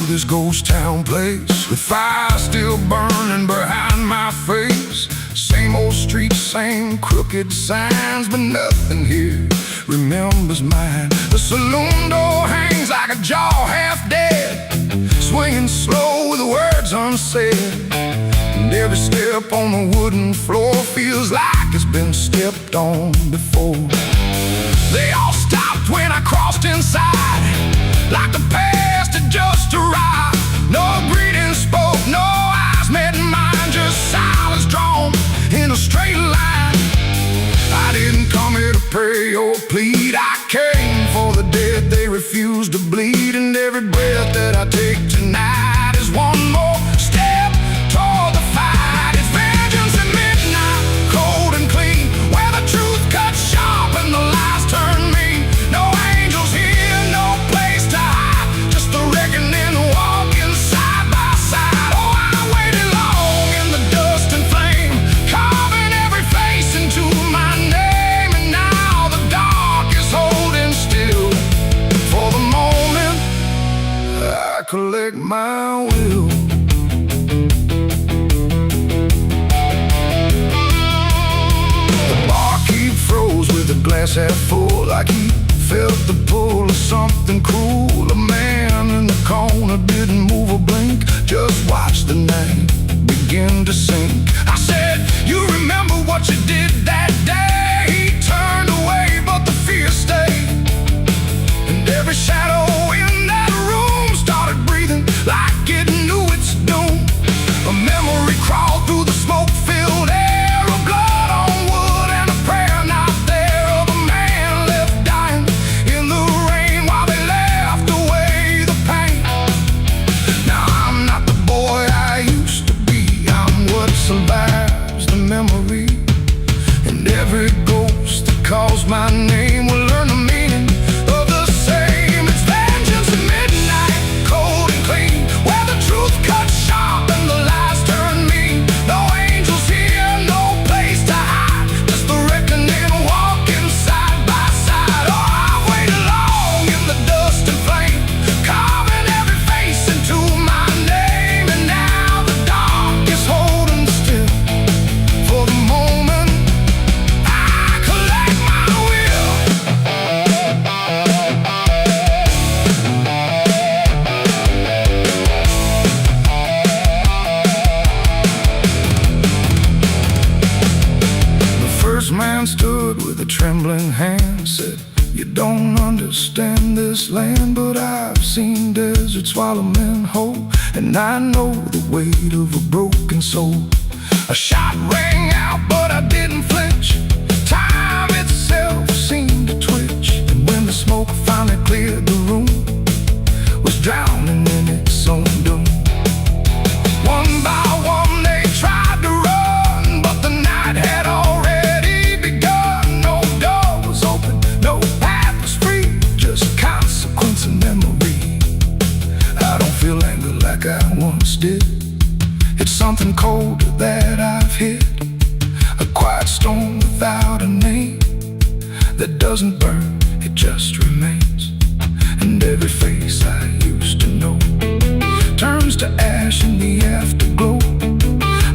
This ghost town place, with fire still burning behind my face. Same old streets, same crooked signs, but nothing here remembers mine. The saloon door hangs like a jaw half dead, swinging slow with words unsaid. And every step on the wooden floor feels like it's been stepped on before. They all stopped when I crossed inside, like the past had just arrived. No greeting spoke, no eyes met mine, just silence drawn in a straight line. I didn't come here to pray or plead, I came for the dead they refuse to bleed. And every breath that I take tonight is one more step toward the fight. It's vengeance in me. glass half full, like he felt the pull of something cruel. A man in the corner didn't move a blink, just watched the night begin to sink. I said, you remember what you did that day? He turned away, but the fear stayed, and every shadow in that room started breathing like it knew its doom. A memory crawled through the smoke-filled air, a blood on wood and a prayer not there, of a man left dying in the rain while they laughed away the pain. Now I'm not the boy I used to be, I'm what survives the memory, and every ghost that calls my name will learn the meaning of the same. It's vengeance at midnight, cold and clean, where the truth cuts sharp and the lies turn mean. No angels here, no place to hide, just the reckoning walking side by side. Oh, I've waited long in the dust and flame, carving every face into my name, and now the dark is holding still. For the moment I collect my will. The first man stood with a trembling hand, said, you don't understand this land, but I've seen deserts swallow men whole, and I know the weight of a broken soul. A shot rang out, but I didn't flinch. Time itself seemed to twitch, and when the smoke finally cleared the room, was drowning in its own doom. One by one they tried to run, but the night had already begun. No door was open, no path was free, just consequence and memory. I don't feel anger like I once did, it's something colder that I've hit, a quiet storm without a name, that doesn't burn, it just remains. And every face I used to know turns to ash in the afterglow,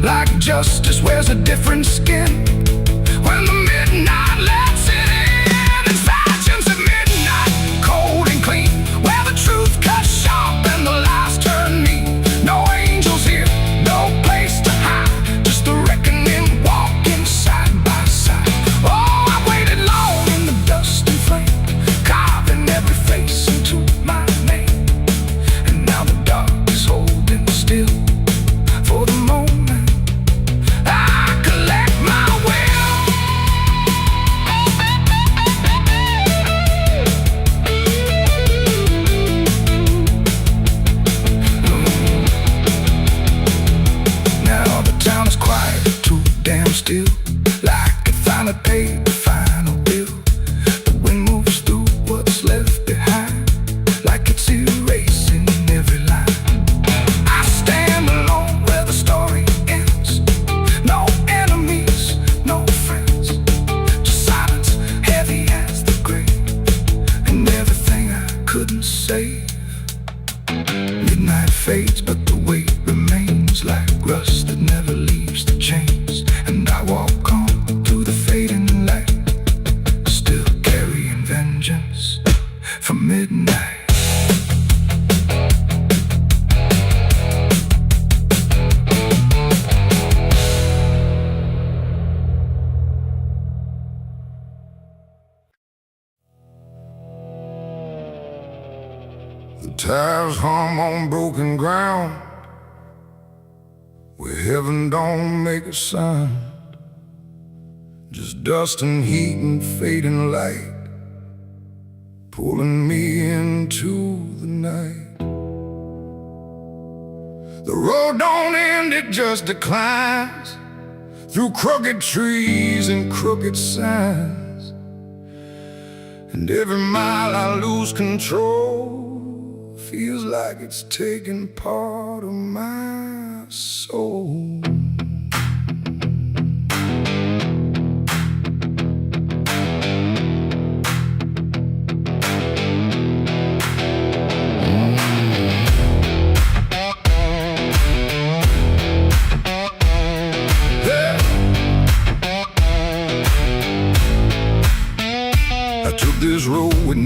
like justice wears a different skin when the midnight lets it in. It's vengeance at midnight, cold and clean, where the truth cuts sharp and the lies turn mean. No angels here, no place to hide, just the reckoning walking side by side. Oh, I waited long in the dust and flame, carving every face into my name, and now the dark is holding still. For the moment I collect my will. Now the town is quiet, too damn still, like it finally paid the final bill. The wind moves through what's left behind, like it's erasing every line. I stand alone where the story ends, no enemies, no friends, just silence heavy as the grave, and everything I couldn't save. Midnight fades, but the weight remains like rust that never leaves the chains. And I walk on through the fading light, still carrying vengeance from midnight. The tires hum on broken ground, where heaven don't make a sound, just dust and heat and fading light, pulling me into the night. The road don't end, it just declines, through crooked trees and crooked signs, and every mile I lose control feels like it's taking part of my soul.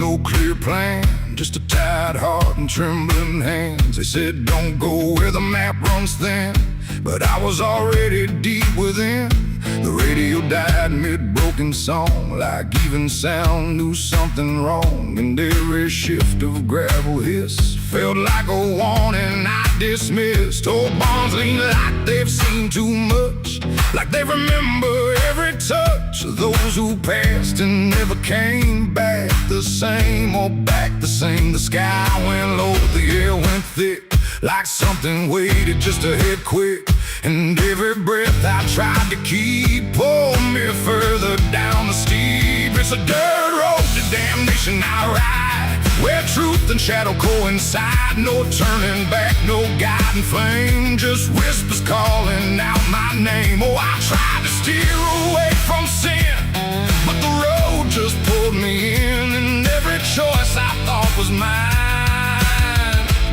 no clear plan, just a tired heart and trembling hands. They said don't go where the map runs thin, but I was already deep within. The radio died mid-broken song, like even sound knew something wrong. And every shift of gravel hiss felt like a warning I dismissed. Old bonds lean like they've seen too much, like they remember every touch of those who passed and never came back the same, or back the same. The sky went low, the air went thick, like something waited just to hit quick. And every breath I tried to keep pulled me further down the steep. It's a dirt road to damnation I ride, where truth and shadow coincide. No turning back, no guiding flame, just whispers calling out my name. Oh, I tried to steer away from sin, but the road just pulled me in. And every choice I thought was mine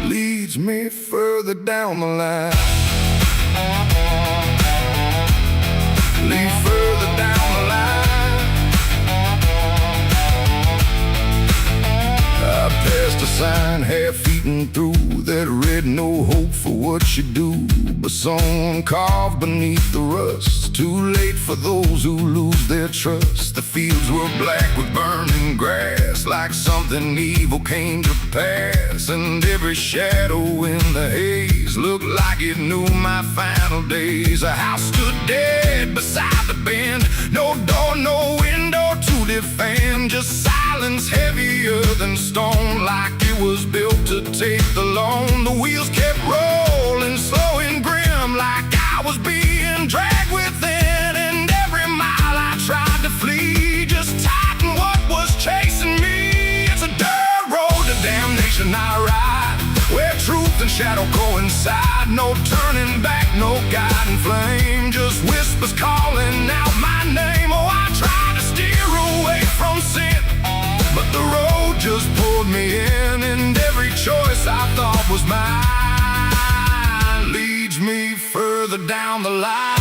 leads me further down the line. Lead further down the line. I passed a sign half-eaten through that read no hope for what you do, but someone carved beneath the rust, too late for those who lose their trust. The fields were black with burning grass, like something evil came to pass. And every shadow in the haze looked like it knew my final days. A house stood dead beside the bend, no door, no window to defend, just silence heavier than stone, like it was built to take the loan. The wheels kept rolling slow and grim, like I was being dragged within. And every mile I tried to flee just tightened what was chasing me. It's a dirt road to damnation I ride, where truth and shadow coincide. No turning back, no guiding flame, just whispers calling out my name. Oh, I tried to steer away from sin, but the road just pulled me in. And every choice I thought was mine leads me further down the line.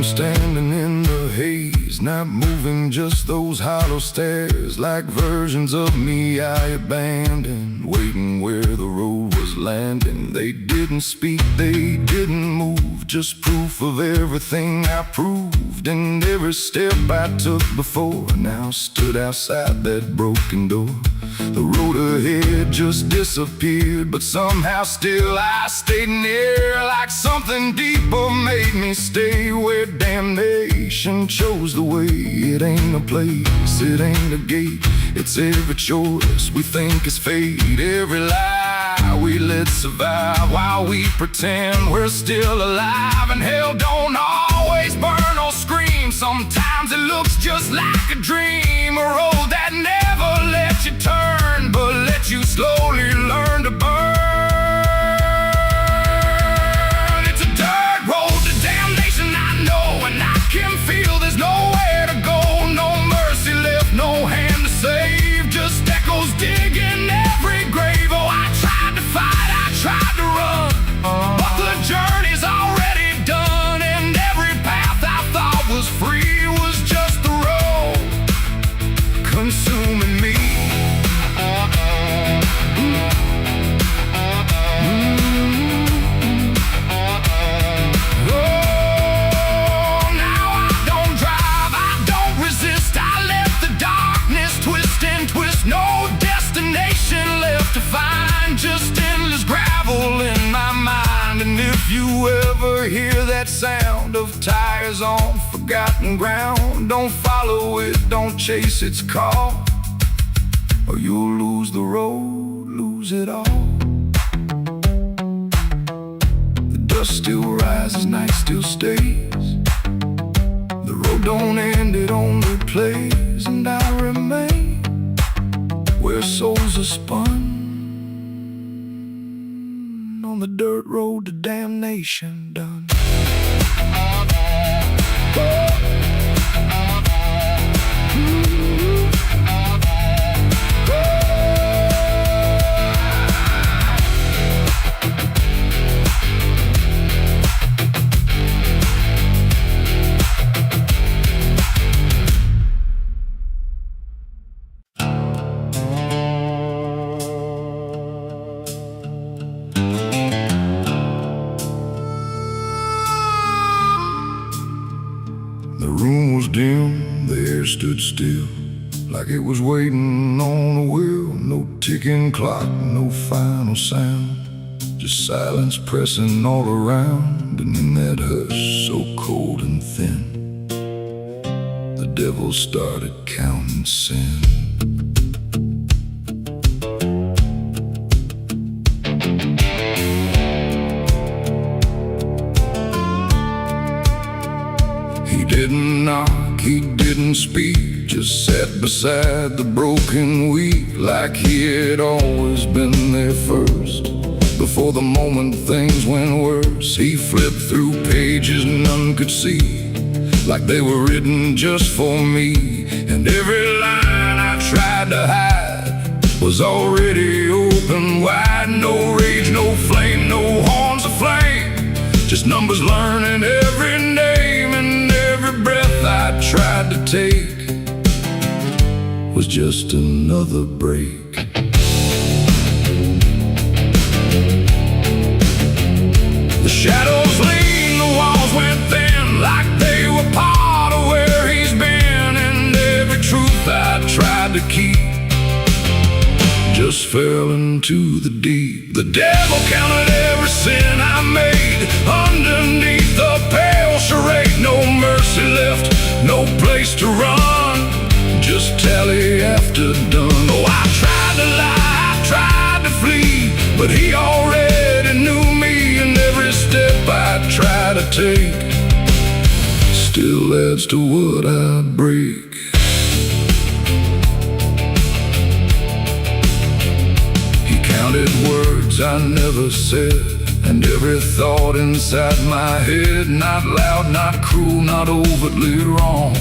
Standing in the haze, not moving, just those hollow stares, like versions of me I abandoned, waiting where the road was landing. They didn't speak, they didn't move, just proof of everything I proved. And every step I took before now stood outside that broken door. The road ahead just disappeared, but somehow still I stayed near, like something deeper made me stay, where damnation chose the way. It ain't a place, it ain't a gate, it's every choice we think is fate. Every lie we let survive while we pretend we're still alive. And hell don't always burn or scream, sometimes it looks just like a dream. A road that never lets you turn, but lets you slowly learn to burn. It's a dirt road to damnation I know, and I can feel there's nowhere to go. No mercy left, no hand to save, just echoes digging every grave. Oh, I tried to fight, I tried to run, but the journey's already done. And every path I thought was free was just the road consuming me. No destination left to find, just endless gravel in my mind. And if you ever hear that sound of tires on forgotten ground, don't follow it, don't chase its call, or you'll lose the road, lose it all. The dust still rises, night still stays, the road don't end, it only plays. And I remain where souls are spun, on the dirt road to damnation done. The room was dim, the air stood still, like it was waiting on a wheel. No ticking clock, no final sound, just silence pressing all around. And in that hush, so cold and thin, the devil started counting sin. He didn't knock, he didn't speak, just sat beside the broken wheat, like he had always been there first. Before the moment things went worse, he flipped through pages none could see, like they were written just for me. And every line I tried to hide was already open wide. No rage, no flame, no horns of flame, just numbers learning every name. And every breath I tried to take was just another break. The shadows lean, the walls went thin, like they were part of where he's been. And every truth I tried to keep just fell into the deep. The devil counted every sin I made underneath the pale charade. No mercy left, no place to run, just tally after done. Oh, I tried to lie, I tried to flee, but he already knew me. And every step I try to take still adds to what I break. He counted words I never said, and every thought inside my head. Not loud, not cruel, not overtly wrong,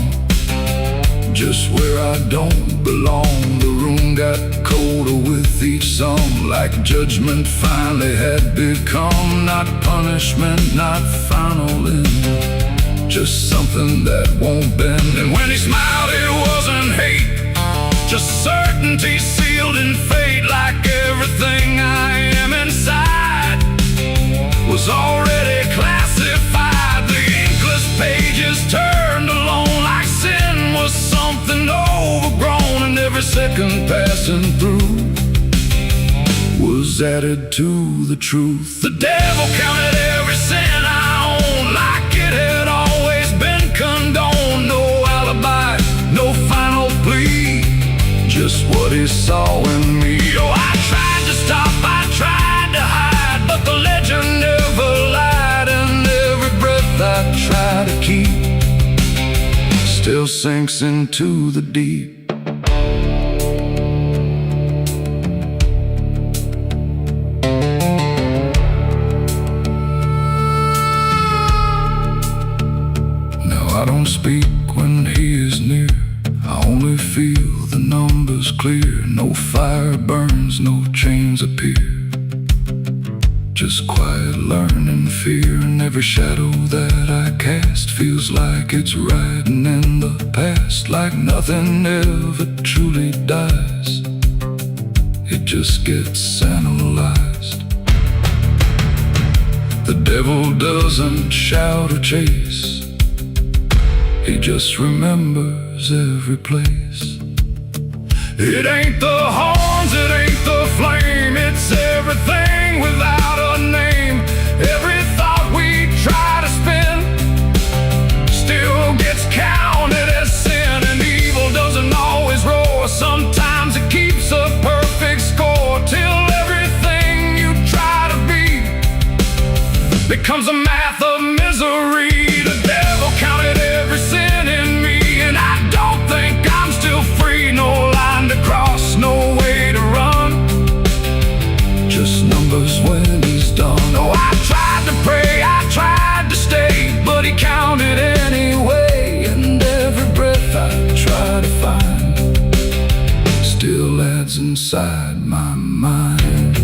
just where I don't belong. The room got colder with each song, like judgment finally had become. Not punishment, not final end, just something that won't bend. And when he smiled it wasn't hate, just certainty sealed in fate. Like everything I am inside was already classified. The inkless pages turned alone, like sin was something overgrown. And every second passing through was added to the truth. The devil counted every sin I owned, like it had always been condoned. No alibi, no final plea, just what he saw in me. Oh, I tried to stop, I tried to hide, but the legend never lied. And every breath I try to keep still sinks into the deep. Now I don't speak when he is near, I only feel the numbers clear. No fire burns, no chains appear, just quiet learning fear. And every shadow that I cast feels like it's riding in the past, like nothing ever truly dies, it just gets analyzed. The devil doesn't shout or chase, he just remembers every place. It ain't the horns, it ain't the flame, it's everything without a name. Every thought we try to spin still gets counted as sin. And evil doesn't always roar, sometimes it keeps a perfect score, till everything you try to be becomes a math of misery. The devil counted every sin in me, and I don't think I'm still free. No line to cross, no way to run, inside my mind.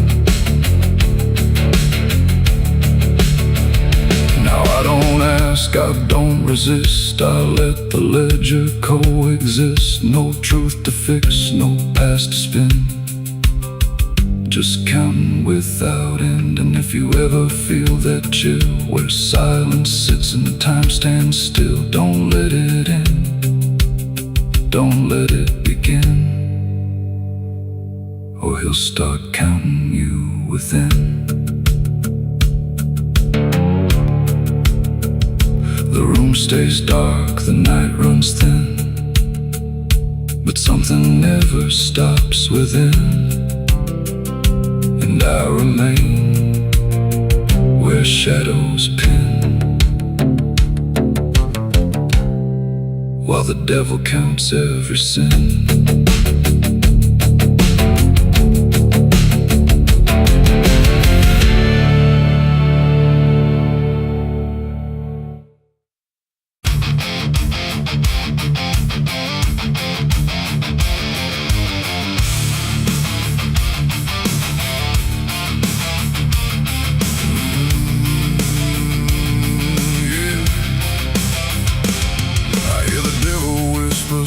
Now I don't ask, I don't resist, I let the ledger coexist. No truth to fix, no past to spin, just counting without end. And if you ever feel that chill where silence sits and time stands still, don't let it end, don't let it begin, or he'll start counting you within. The room stays dark, the night runs thin, but something never stops within. And I remain where shadows pin, while the devil counts every sin.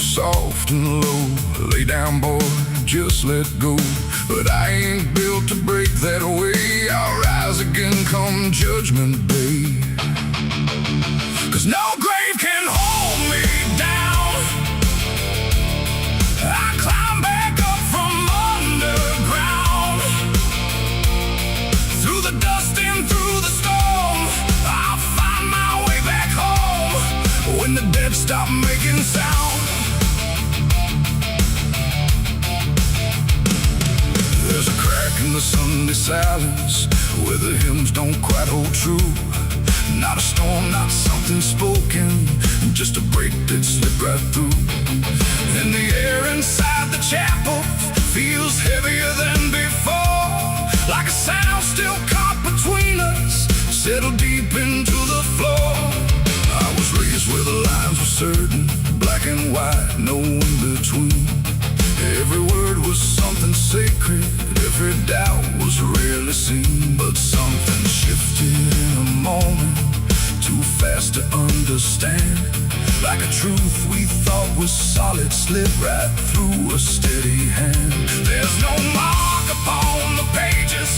Soft and low, lay down boy, just let go. But I ain't built to break that way. I'll rise again come judgment day, 'cause no grave can hold me down. I climb back up from underground, through the dust and through the storm. I'll find my way back home when the dead stop making sound. There's a crack in the Sunday silence where the hymns don't quite hold true. Not a storm, not something spoken, just a break that slipped right through. And the air inside the chapel feels heavier than before, like a sound still caught between us, settled deep into the floor. I was raised where the lines were certain, black and white, no in between. Every word was something sacred, every doubt was rarely seen. But something shifted in a moment, too fast to understand. Like a truth we thought was solid slipped right through a steady hand. There's no mark upon the pages,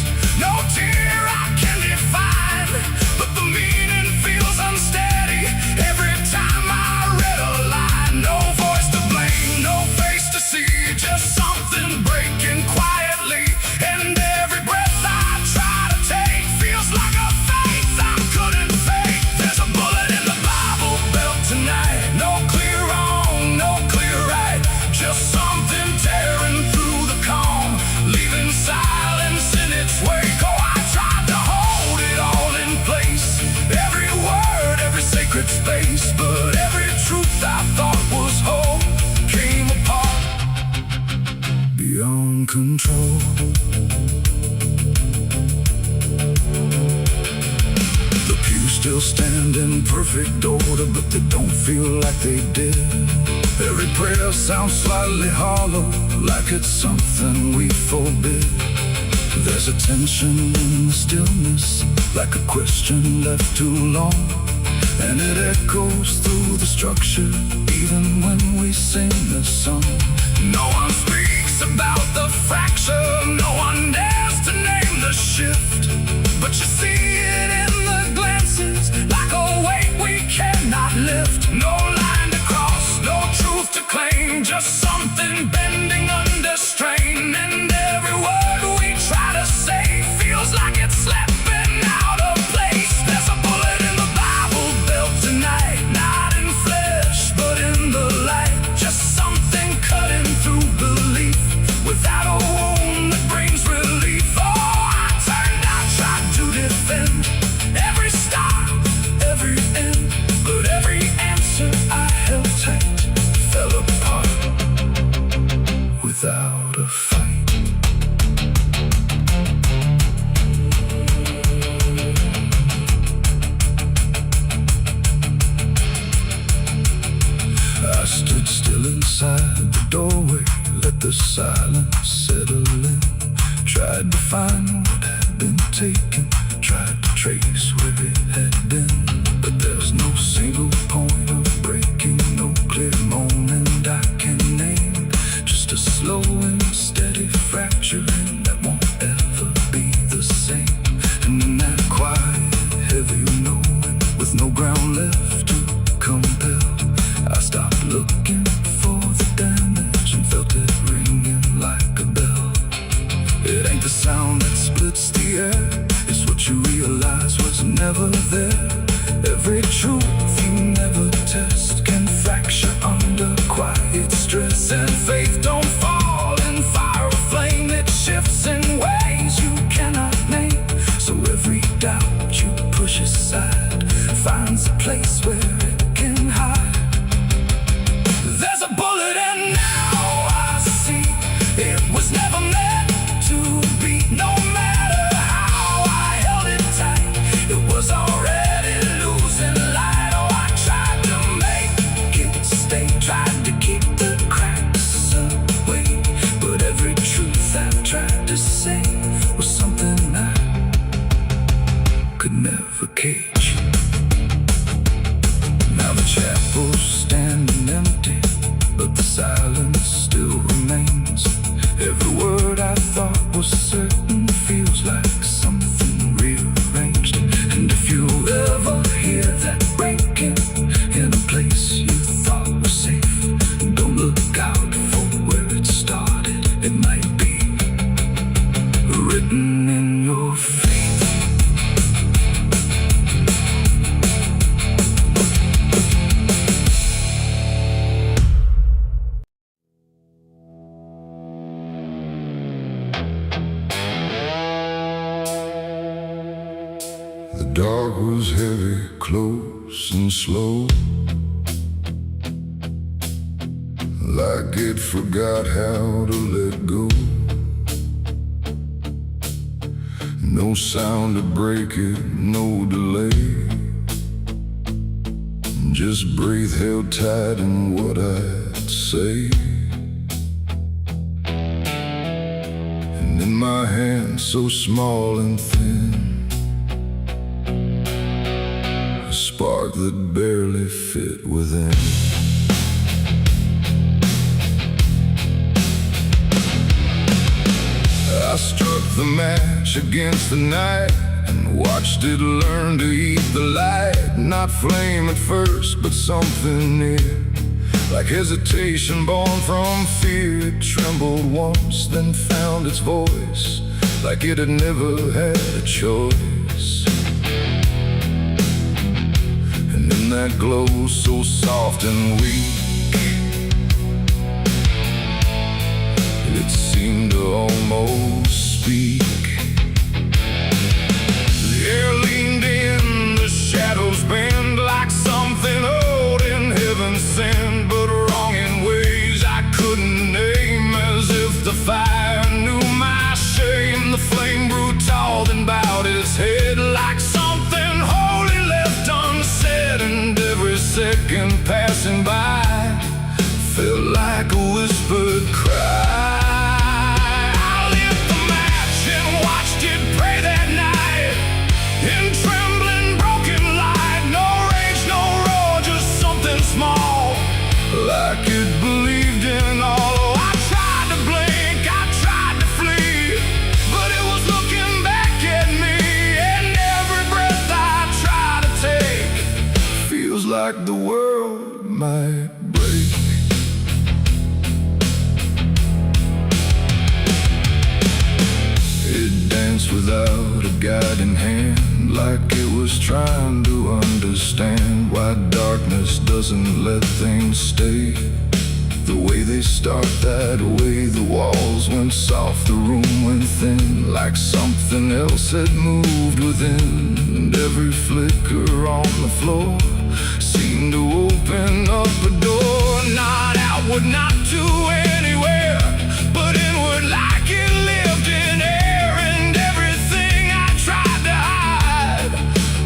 no tear I can define, but the meaning feels unsteady every time I read a line. No voice to blame, no face to see, just something breaking quietly. And every breath I try to take feels like a faith I couldn't fake. There's a bullet in the Bible belt tonight, no clear wrong, no clear right, just something tearing through the calm, leaving silence in its wake. Oh, I tried to hold it all in place, every word, every sacred space, but every truth I thought was whole came apart beyond control. The pews still stand in perfect order, but they don't feel like they did. Every prayer sounds slightly hollow, like it's something we forbid. There's a tension in the stillness, like a question left too long, and it echoes through the structure, even when we sing this song. No one speaks about the fracture, no one dares to name the shift, but you see it in the glances, like a weight we cannot lift. No line to cross, no truth to claim, just something bending under strain. And every word we try to say feels like it's slipping out of place. There's a bullet in the Bible belt tonight, not in flesh but in the light, just something cutting through belief without a wound Tried to find what had been taken, tried to trace where it had been, but there's no single point of breaking, no clear moment I can name. Just a slow and steady fracturing that won't ever be the same. And in that quiet, heavy knowing, with no ground left to compel, I stopped looking for the damage and felt it ringing like a bell. It ain't the sound that splits the air, it's what you realize was never there. Every truth you never test can fracture under quiet stress. And faith don't fall in fire or flame, it shifts in ways you cannot name. So every doubt you push aside finds a place where it can hide. There's a bullet and now I see it was never meant to be. No matter how I held it tight, it was already losing light. Oh, I tried to make it stay, tried to keep the cracks away, but every truth I tried to say was something I could never cage. Now the chapel's standing empty, but the silence still remains. Every word I thought was certain feels like something rearranged. And if you ever hear that breaking in a place you thought was safe, don't look out for where it started. It might be written in your faith. The dark was heavy, close and slow, like it forgot how to let go. No sound to break it, no delay, just breath held tight in what I'd say. And in my hand so small and thin, a spark that barely fit within. I struck the match against the night and watched it learn to eat the light. Not flame at first, but something near, like hesitation born from fear. It trembled once, then found its voice, like it had never had a choice. And in that glow so soft and weak, it seemed to almost speak. The air leaned in, the shadows bend, like something old in heaven sent, but wrong in ways I couldn't name. As if the fire knew my shame, the flame grew tall, then bowed its head, like something holy left unsaid. And every second passing by felt like a whispered cry. Like it believed in all. Oh, I tried to blink, I tried to flee, but it was looking back at me. And every breath I try to take feels like the world might break. It danced without a guiding hand, like it was trying to understand why darkness doesn't let things stay the way they start. That way the walls went soft, the room went thin, like something else had moved within. And every flicker on the floor seemed to open up a door, not outward, not to anywhere, but inward, like it lived in air. And everything I tried to hide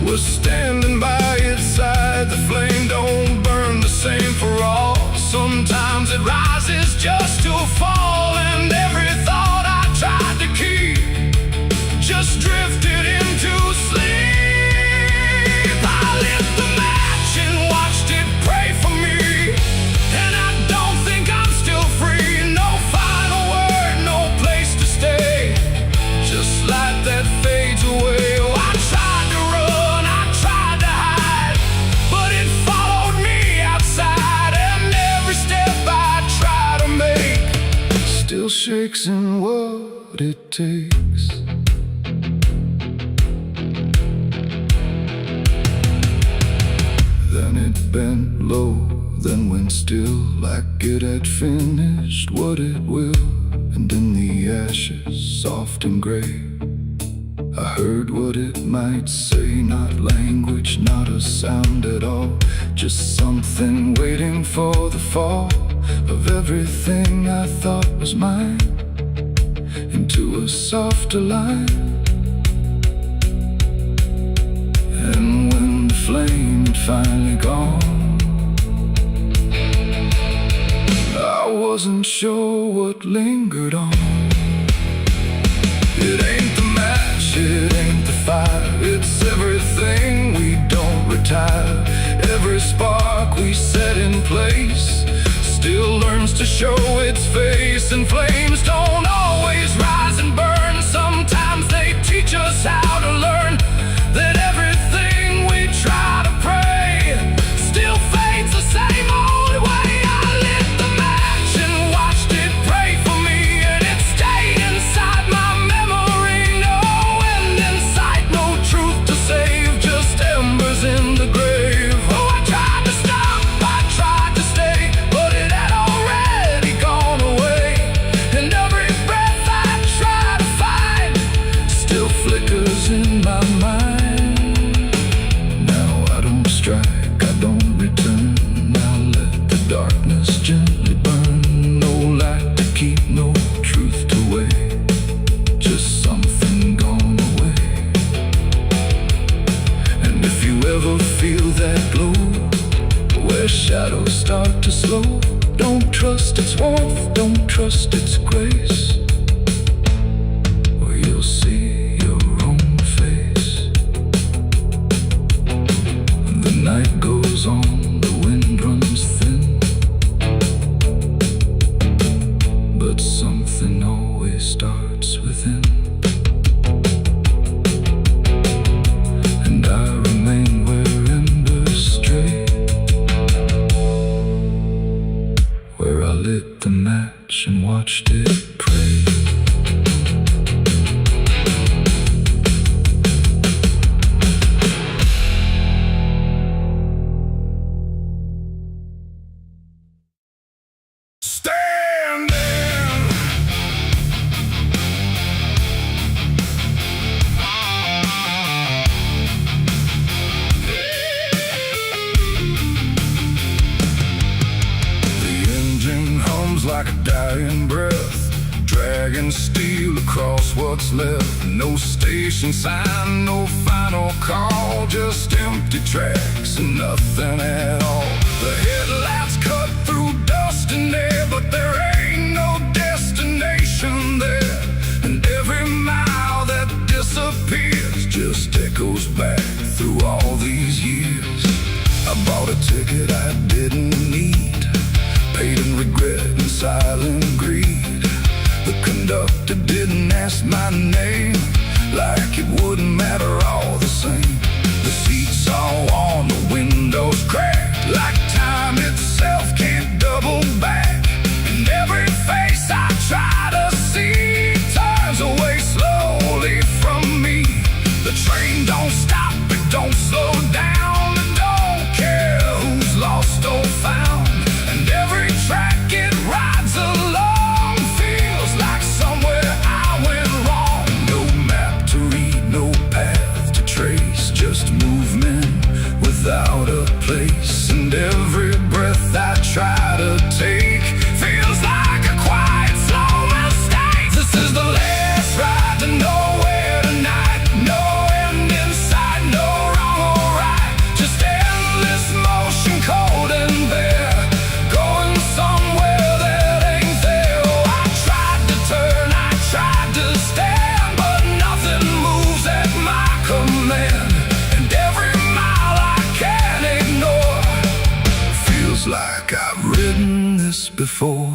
was standing by its side. The flame don't burn the same for all. Sometimes it rises just to fall. And every thought I tried to keep fixing what it takes. Then it bent low, then went still, like it had finished what it will. And in the ashes, soft and gray, I heard what it might say. Not language, not a sound at all, just something waiting for the fall of everything I thought was mine into a softer line. And when the flame had finally gone, I wasn't sure what lingered on. It ain't the match, it ain't the fire, it's everything we don't retire. Every spark we set in place still learns to show its face. And flames don't always rise and burn, sometimes they teach us how to learn that everything we try to pray still fades the same old way. I lit the match and watched it pray for me, and it stayed inside my memory. No end in sight, no truth to save, just embers in the grave. Oh, I tried to stop, I tried to stay, but it had already gone away. And every breath I try to find still flickers in my mind. Now I don't strike, I don't return. Now let the darkness gently burn. No light to keep, no truth to weigh, just something gone away. And if you ever feel that glow, where shadows start to slow, don't trust its warmth, don't trust its grace, or you'll see your own face. The night goes on, the wind runs thin, but something always starts within. And I remain where embers stray, where I lit the match and watched it pray. Standing, the engine hums like a dying breath, dragging steel across what's left. No station sign, no final call, just empty tracks and nothing at all. The headlights cut through dust and air, but there ain't no destination there. And every mile that disappears just echoes back through all these years. I bought a ticket I didn't need, paid in regret and silent greed. The conductor didn't ask my name, like it wouldn't matter all the same. The seats all worn, the windows cracked, like time itself can't double back. And every face I try to see turns away slowly from me. The train don't stop, it don't slow down, it don't care who's lost or found. And every track it rides along feels like somewhere I went wrong. No map to read, no path to trace, just movement without a place. And every breath I try to take feels like a quiet, slow mistake. This is the last ride to nowhere tonight. No end in sight, no wrong or right, just endless motion, cold and bare, going somewhere that ain't there. Oh, I tried to turn, I tried to stand, but nothing moves at my command. And every mile I can't ignore feels like I've ridden this before.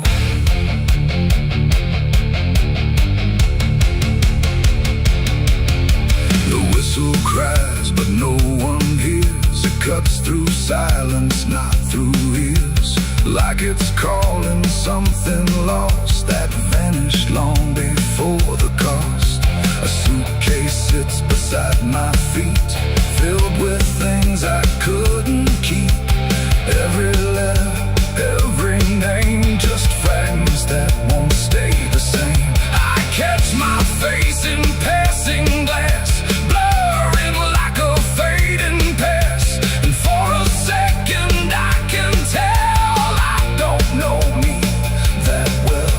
The whistle cries, but no one hears. It cuts through silence, not through ears. like it's calling something lost that vanished long before the cost. A suitcase sits beside my feet, filled with things I couldn't keep. Every letter, every name, just fragments that won't stay the same. I catch my face in passing glass, blurring like a fading past. And for a second I can tell I don't know me that well.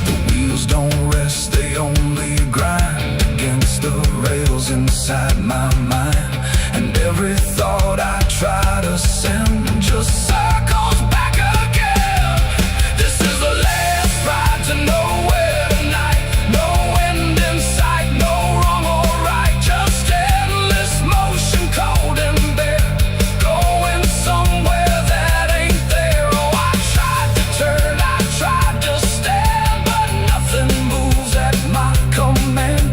The wheels don't rest, they only grind against the rails inside my mind. And every thought I try to send just circles back again. This is the last ride to nowhere tonight. No end in sight, no wrong or right, just endless motion, cold and bare, going somewhere that ain't there. Oh, I tried to turn, I tried to stand, but nothing moves at my command.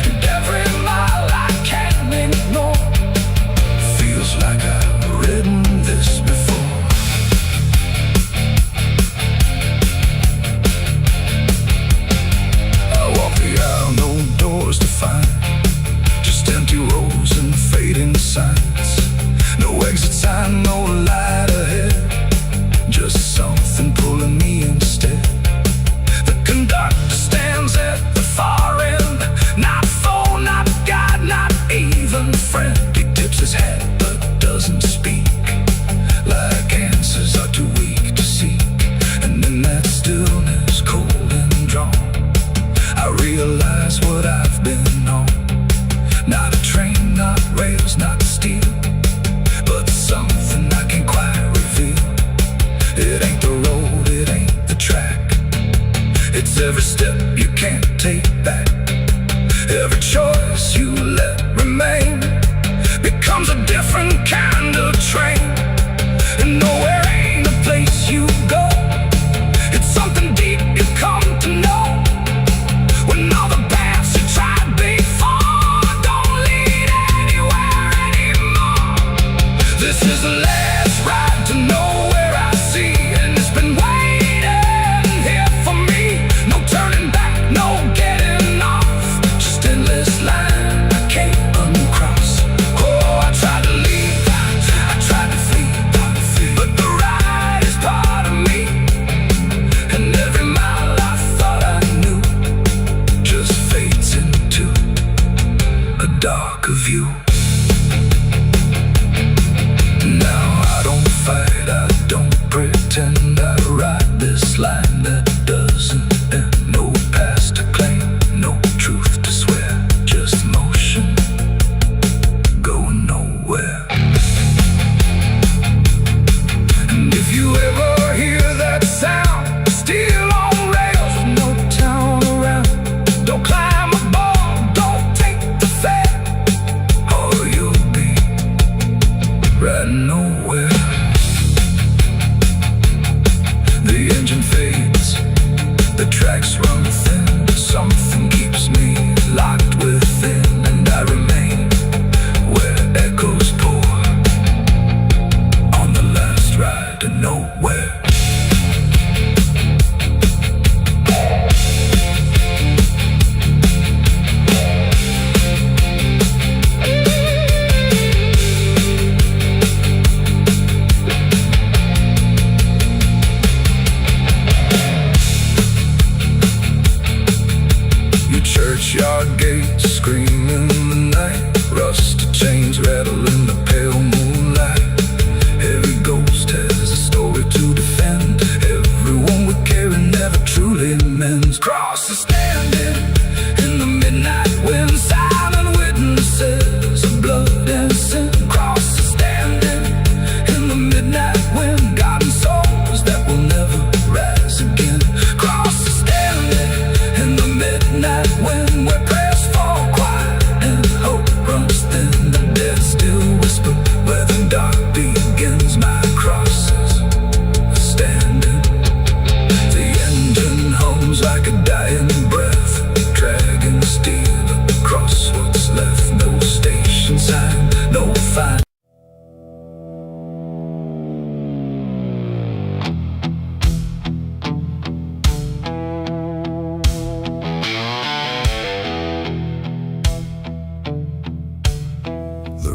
And every mile I can't ignore feels like I've ridden this before. I walk the aisle, no doors to find, just empty rows and fading signs. No exit sign, no light ahead, just something pulling me instead. The conductor stands at the far end, not phone, not guide, not even friend. He tips his hat but doesn't speak, like answers are too weak to seek. And in that stillness, cold and drawn, I realize what I've been on. Not a train, not rails, not steel, but something I can't quite reveal. It ain't the road, it ain't the track, it's every step you can't take back. Every choice you let remain becomes a different kind of train. And nowhere ain't a place you go, it's something deep you come to know. When all the paths you tried before don't lead anywhere anymore. This is the last ride to nowhere I see, and it's been waiting here for me. No turning back, no getting off, just endless line I can't uncross. Oh, I tried to leave, I tried to flee, but the ride is part of me. And every mile I thought I knew just fades into a darker view. Now I don't fight, I don't pretend, I ride this line that doesn't end. No past to claim, no truth to swear, just motion, going nowhere. And if you ever hear that sound, still on rails with no town around, don't climb aboard, don't take the fare, or you'll be riding nowhere. The engine fades, the tracks run thin, something keeps me locked within, and I remain where echoes pour on the last ride to nowhere. Your churchyard gates scream in the night, rusted chains rattle in the pale moonlight. Every ghost has a story to defend, everyone we carry never truly mends. Crosses standing in the midnight wind, silent witnesses of blood and sin. Crosses standing in the midnight wind, guarding souls that will never rise again. Crosses standing in the midnight wind, where prayers fall quiet and hope runs thin.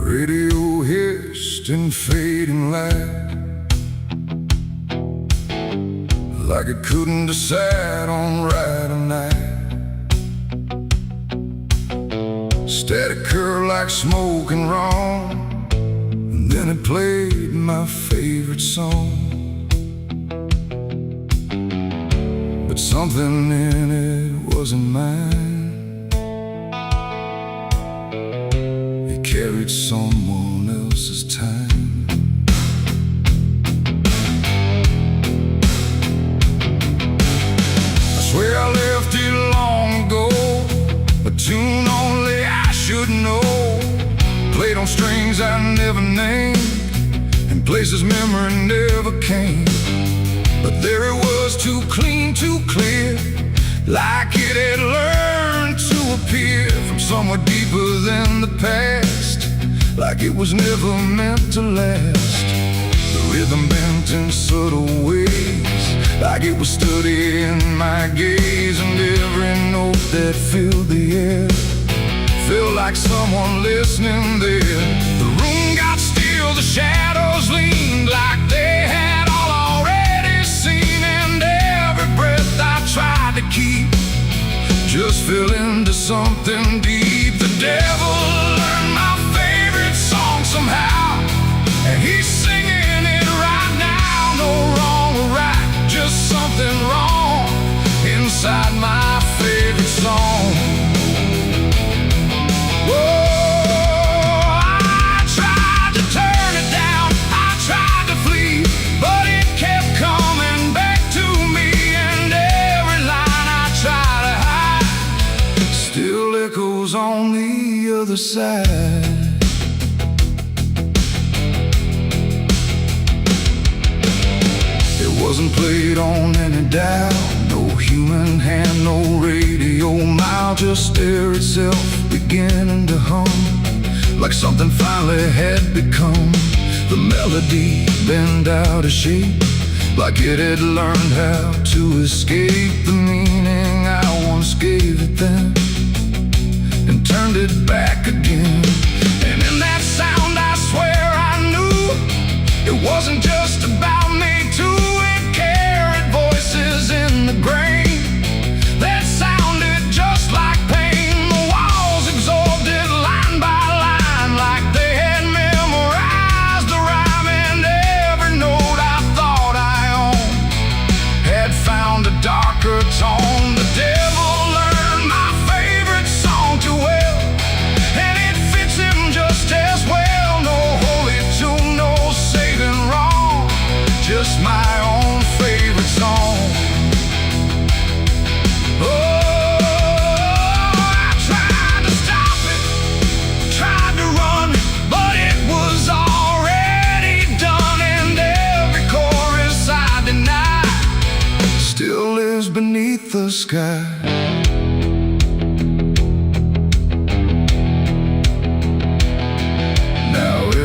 Radio hissed in fading light, like it couldn't decide on right or night. Static curl like smoke and wrong, and then it played my favorite song. But something in it wasn't mine. It carried someone else's time. I swear I left it long ago, a tune only I should know, played on strings I never named, in places memory never came. But there it was, too clean, too clear, like it had learned to appear from somewhere deeper than the past, like it was never meant to last. The rhythm bent in subtle ways, like it was studying my gaze, and every note that filled the air felt like someone listening there. The room got still, the shadows leaned like they had all already seen, and every breath I tried to keep just fell into something deep. The devil learned my favorite song somehow, and he's singing it right now. No wrong or right, just something wrong inside my favorite song. On the other side, it wasn't played on any dial, no human hand, no radio mile, just air itself beginning to hum, like something finally had become. The melody bent out of shape, like it had learned how to escape the meaning I once gave it then, and turned it back again. And in that sound I swear I knew it wasn't just about me too. It carried voices in the grain that sounded just like pain. The walls absorbed it line by line, like they had memorized the rhyme, and every note I thought I owned had found a darker tone. The devil learned my favorite song too well, and it fits him just as well. No holy tune, no saving wrong, just my own favorite song. Oh, I tried to stop it, tried to run, but it was already done, and every chorus I denied still lives beneath the sky.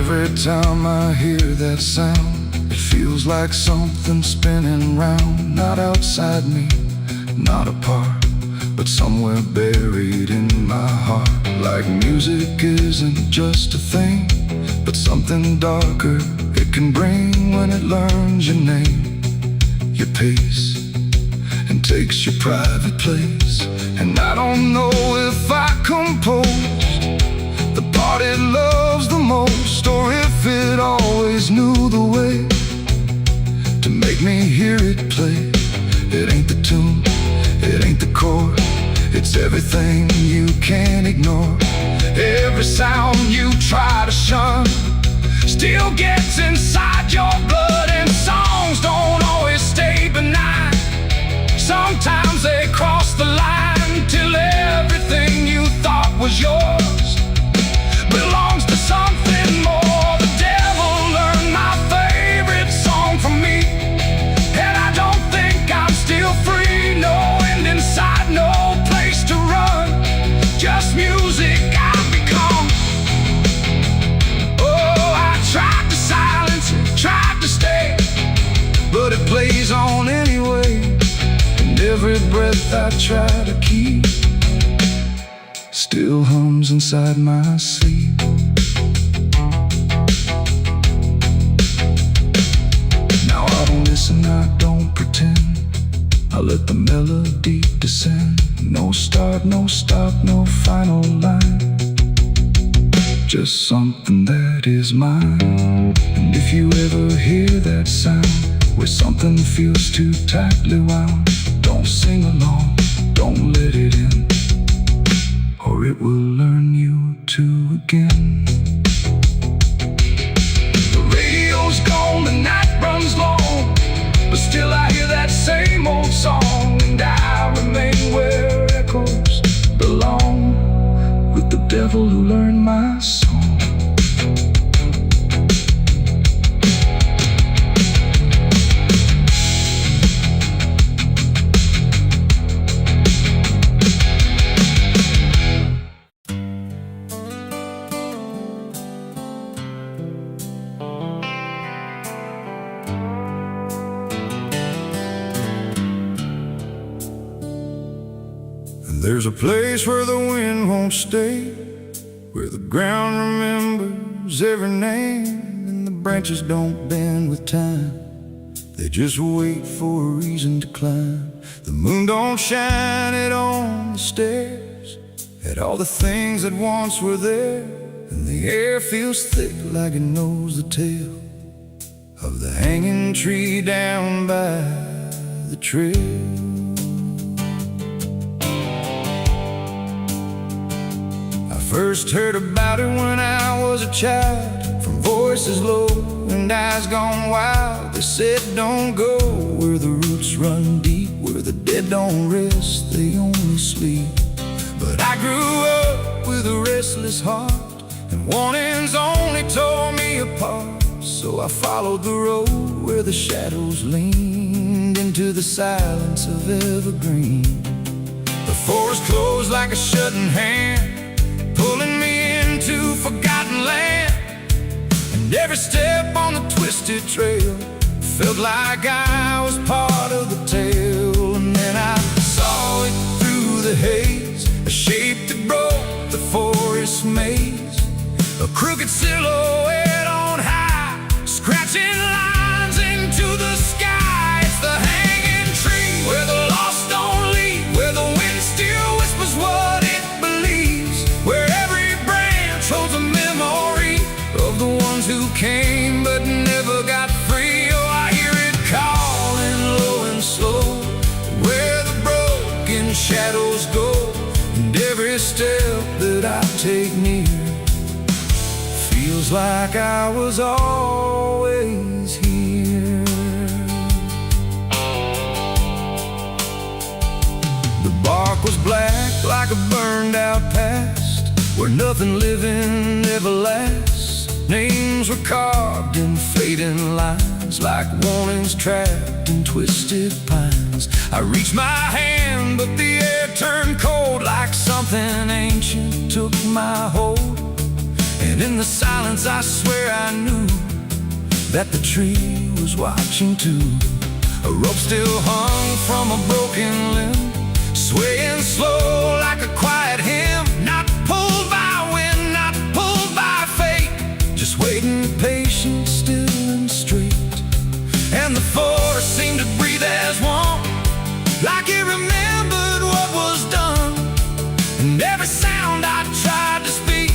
Every time I hear that sound, it feels like something spinning round, not outside me, not apart, but somewhere buried in my heart. Like music isn't just a thing, but something darker it can bring when it learns your name, your pace, and takes your private place. And I don't know if I composed the part it loves the most, or if it always knew the way to make me hear it play. It ain't the tune, it ain't the chord, it's everything you can't ignore. Every sound you try to shun still gets inside your blood, and songs don't always stay benign. Sometimes they cross the line till everything you thought was yours belongs to something more. The devil learned my favorite song from me, and I don't think I'm still free. No end in sight, no place to run, just music I've become. Oh, I tried to silence it, tried to stay, but it plays on anyway, and every breath I try to keep still hums inside my sleep. and I don't pretend. I let the melody descend. No start, no stop, no final line. Just something that is mine. And if you ever hear that sound, where something feels too tightly wound, don't sing along, don't let it in, or it will learn you to again. The radio's gone, the night runs long, but still I hear that same old song. And I remain where echoes belong, with the devil who learned my song. There's a place where the wind won't stay, where the ground remembers every name, and the branches don't bend with time. They just wait for a reason to climb. The moon don't shine it on the stairs, at all the things that once were there, and the air feels thick like it knows the tale of the hanging tree down by the trail. First heard about it when I was a child, from voices low and eyes gone wild. They said don't go where the roots run deep, where the dead don't rest, they only sleep. But I grew up with a restless heart, and warnings only tore me apart. So I followed the road where the shadows leaned into the silence of evergreen. The forest closed like a shutting hand, pulling me into forgotten land. And every step on the twisted trail felt like I was part of the tale. And then I saw it through the haze, a shape that broke the forest maze, a crooked silhouette on high, scratching lines into the sky. It's the hanging tree where the lost don't leave, where the wind still whispers what it believes, where every branch holds a memory of the ones who came but never got free. Oh, I hear it calling low and slow, where the broken shadows go, and every step that I take near feels like I was always here. The bark was black like a burned out past, where nothing living ever lasts. Names were carved in fading lines, like warnings trapped in twisted pines. I reached my hand, but the air turned cold, like something ancient took my hold. And in the silence I swear I knew that the tree was watching too. A rope still hung from a broken limb, swaying slow like a quiet hymn, not pulled by wind, not pulled by fate, just waiting patient, still and straight. And the forest seemed to breathe as one, like it remembered what was done. And every sound I tried to speak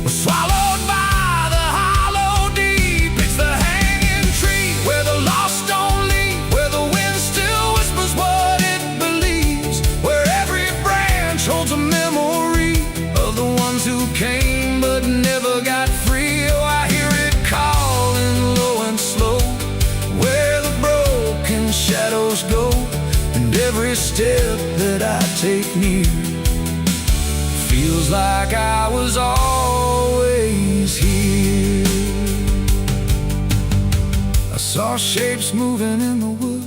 was swallowed by the hollow deep. It's the hanging tree where the lost don't leave, where the wind still whispers what it believes, where every branch holds a memory of the ones who came but never got free. Oh, I hear it calling low and slow, where the broken shadows go, and every step that I take near feels like I was always here. I saw shapes moving in the wood,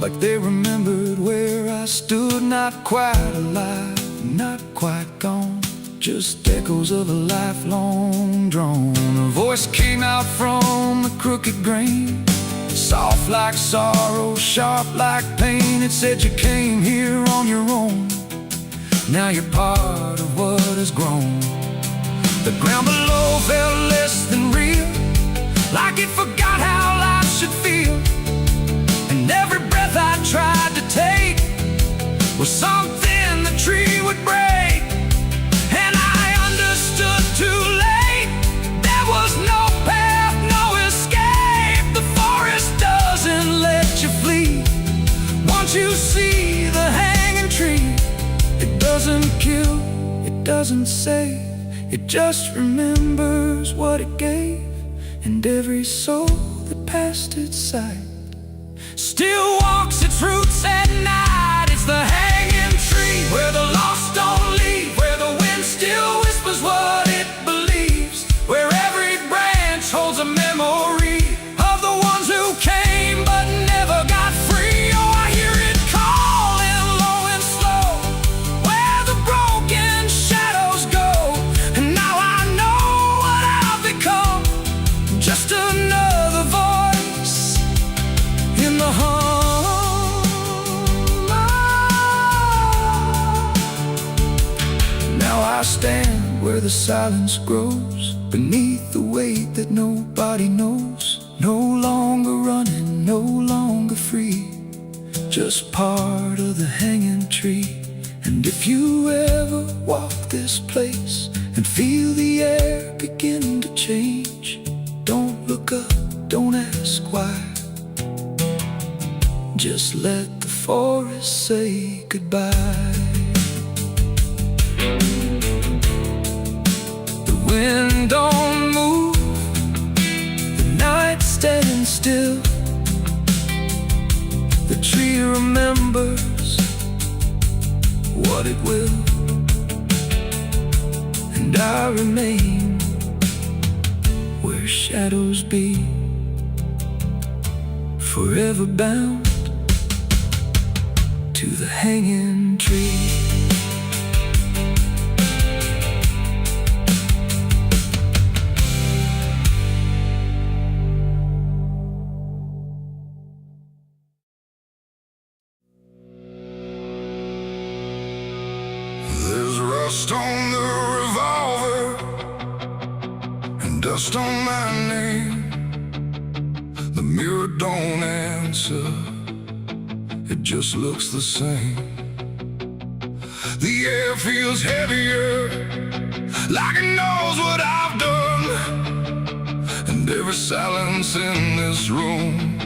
like they remembered where I stood. Not quite alive, not quite gone, just echoes of a lifelong drone. A voice came out from the crooked grain, soft like sorrow, sharp like pain. It said you came here on your own, now you're part of what has grown. The ground below felt less than real, like it forgot how life should feel. tried to take was something the tree would break. And I understood too late, there was no path, no escape. The forest doesn't let you flee. Once you see the hanging tree, it doesn't kill, it doesn't save, it just remembers what it gave. And every soul that passed its sight still walks its routes at night. It's the hanging tree, where the lost don't leave, where the wind still whispers what it believes, where every branch holds a memory of the ones who came but never got free. Oh, I hear it calling low and slow, where the broken shadows go. And now I know what I've become, just another voice in the hum. Now I stand where the silence grows, beneath the weight that nobody knows. No longer running, no longer free, just part of the hanging tree. And if you ever walk this place and feel the air begin to change, don't look up, don't ask why. Just let the forest say goodbye. The wind don't move, the night stands still. The tree remembers what it will, and I remain where shadows be, forever bound to the hanging tree. There's rust on the revolver and dust on my name. The mirror don't answer, it just looks the same. The air feels heavier, like it knows what I've done. And every silence in this room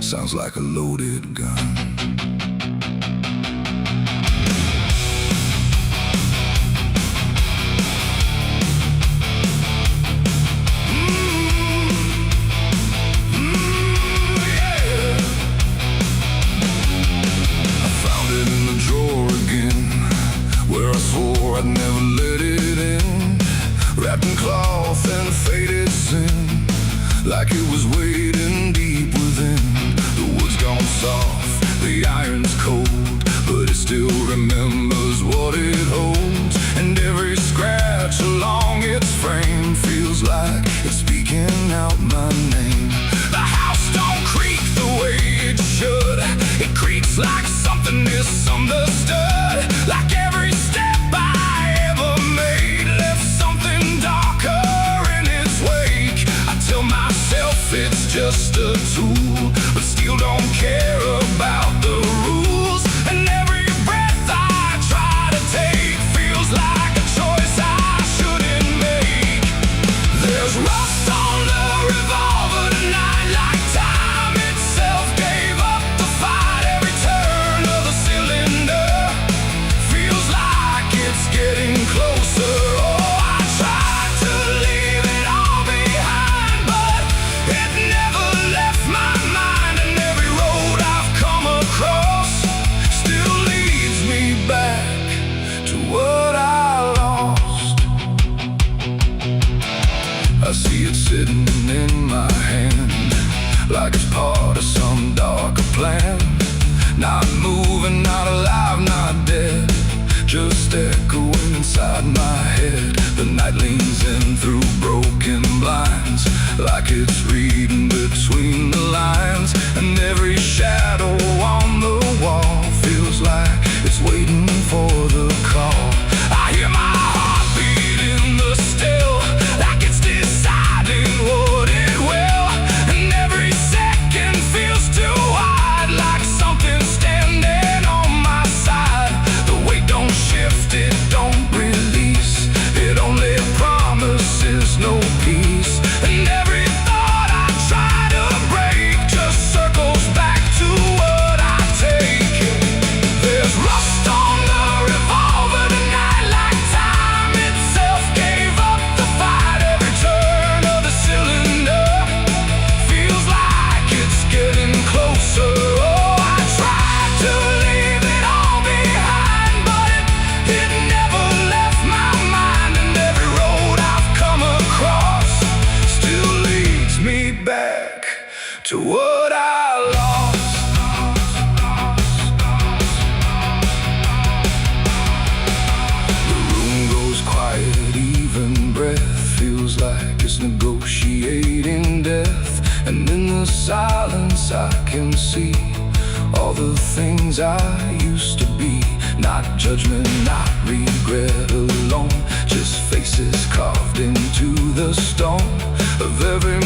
sounds like a loaded gun. I'd never let it in, wrapped in cloth and faded sin, like it was waiting deep within. The wood's gone soft, the iron's cold, but it still remembers what it holds. And every scratch along its frame feels like it's speaking out my name. The house don't creak the way it should, it creaks like something misunderstood. Like every step it's just a tool, but still don't care about the rules. And every breath I try to take feels like a choice I shouldn't make. There's rust on the revolver tonight, like time itself gave up the fight. Every turn of the cylinder feels like it's getting closer. Oh, I tried to leave it all behind, but it never left my mind. And every road I've come across still leads me back to what I lost. I see it sitting in my hand, like it's part of some darker plan. Not moving, not alive, not dead, just echoing inside my head. The night leans in through broken blinds, like it's reading between the lines. And every shadow on the wall feels like it's waiting for the call. I hear my heartbeat in the still, like it's deciding what it will. And every second feels too wide, like something standing to what I lost. The room goes quiet, even breath feels like it's negotiating death. And in the silence I can see all the things I used to be. Not judgment, not regret alone, just faces carved into the stone of every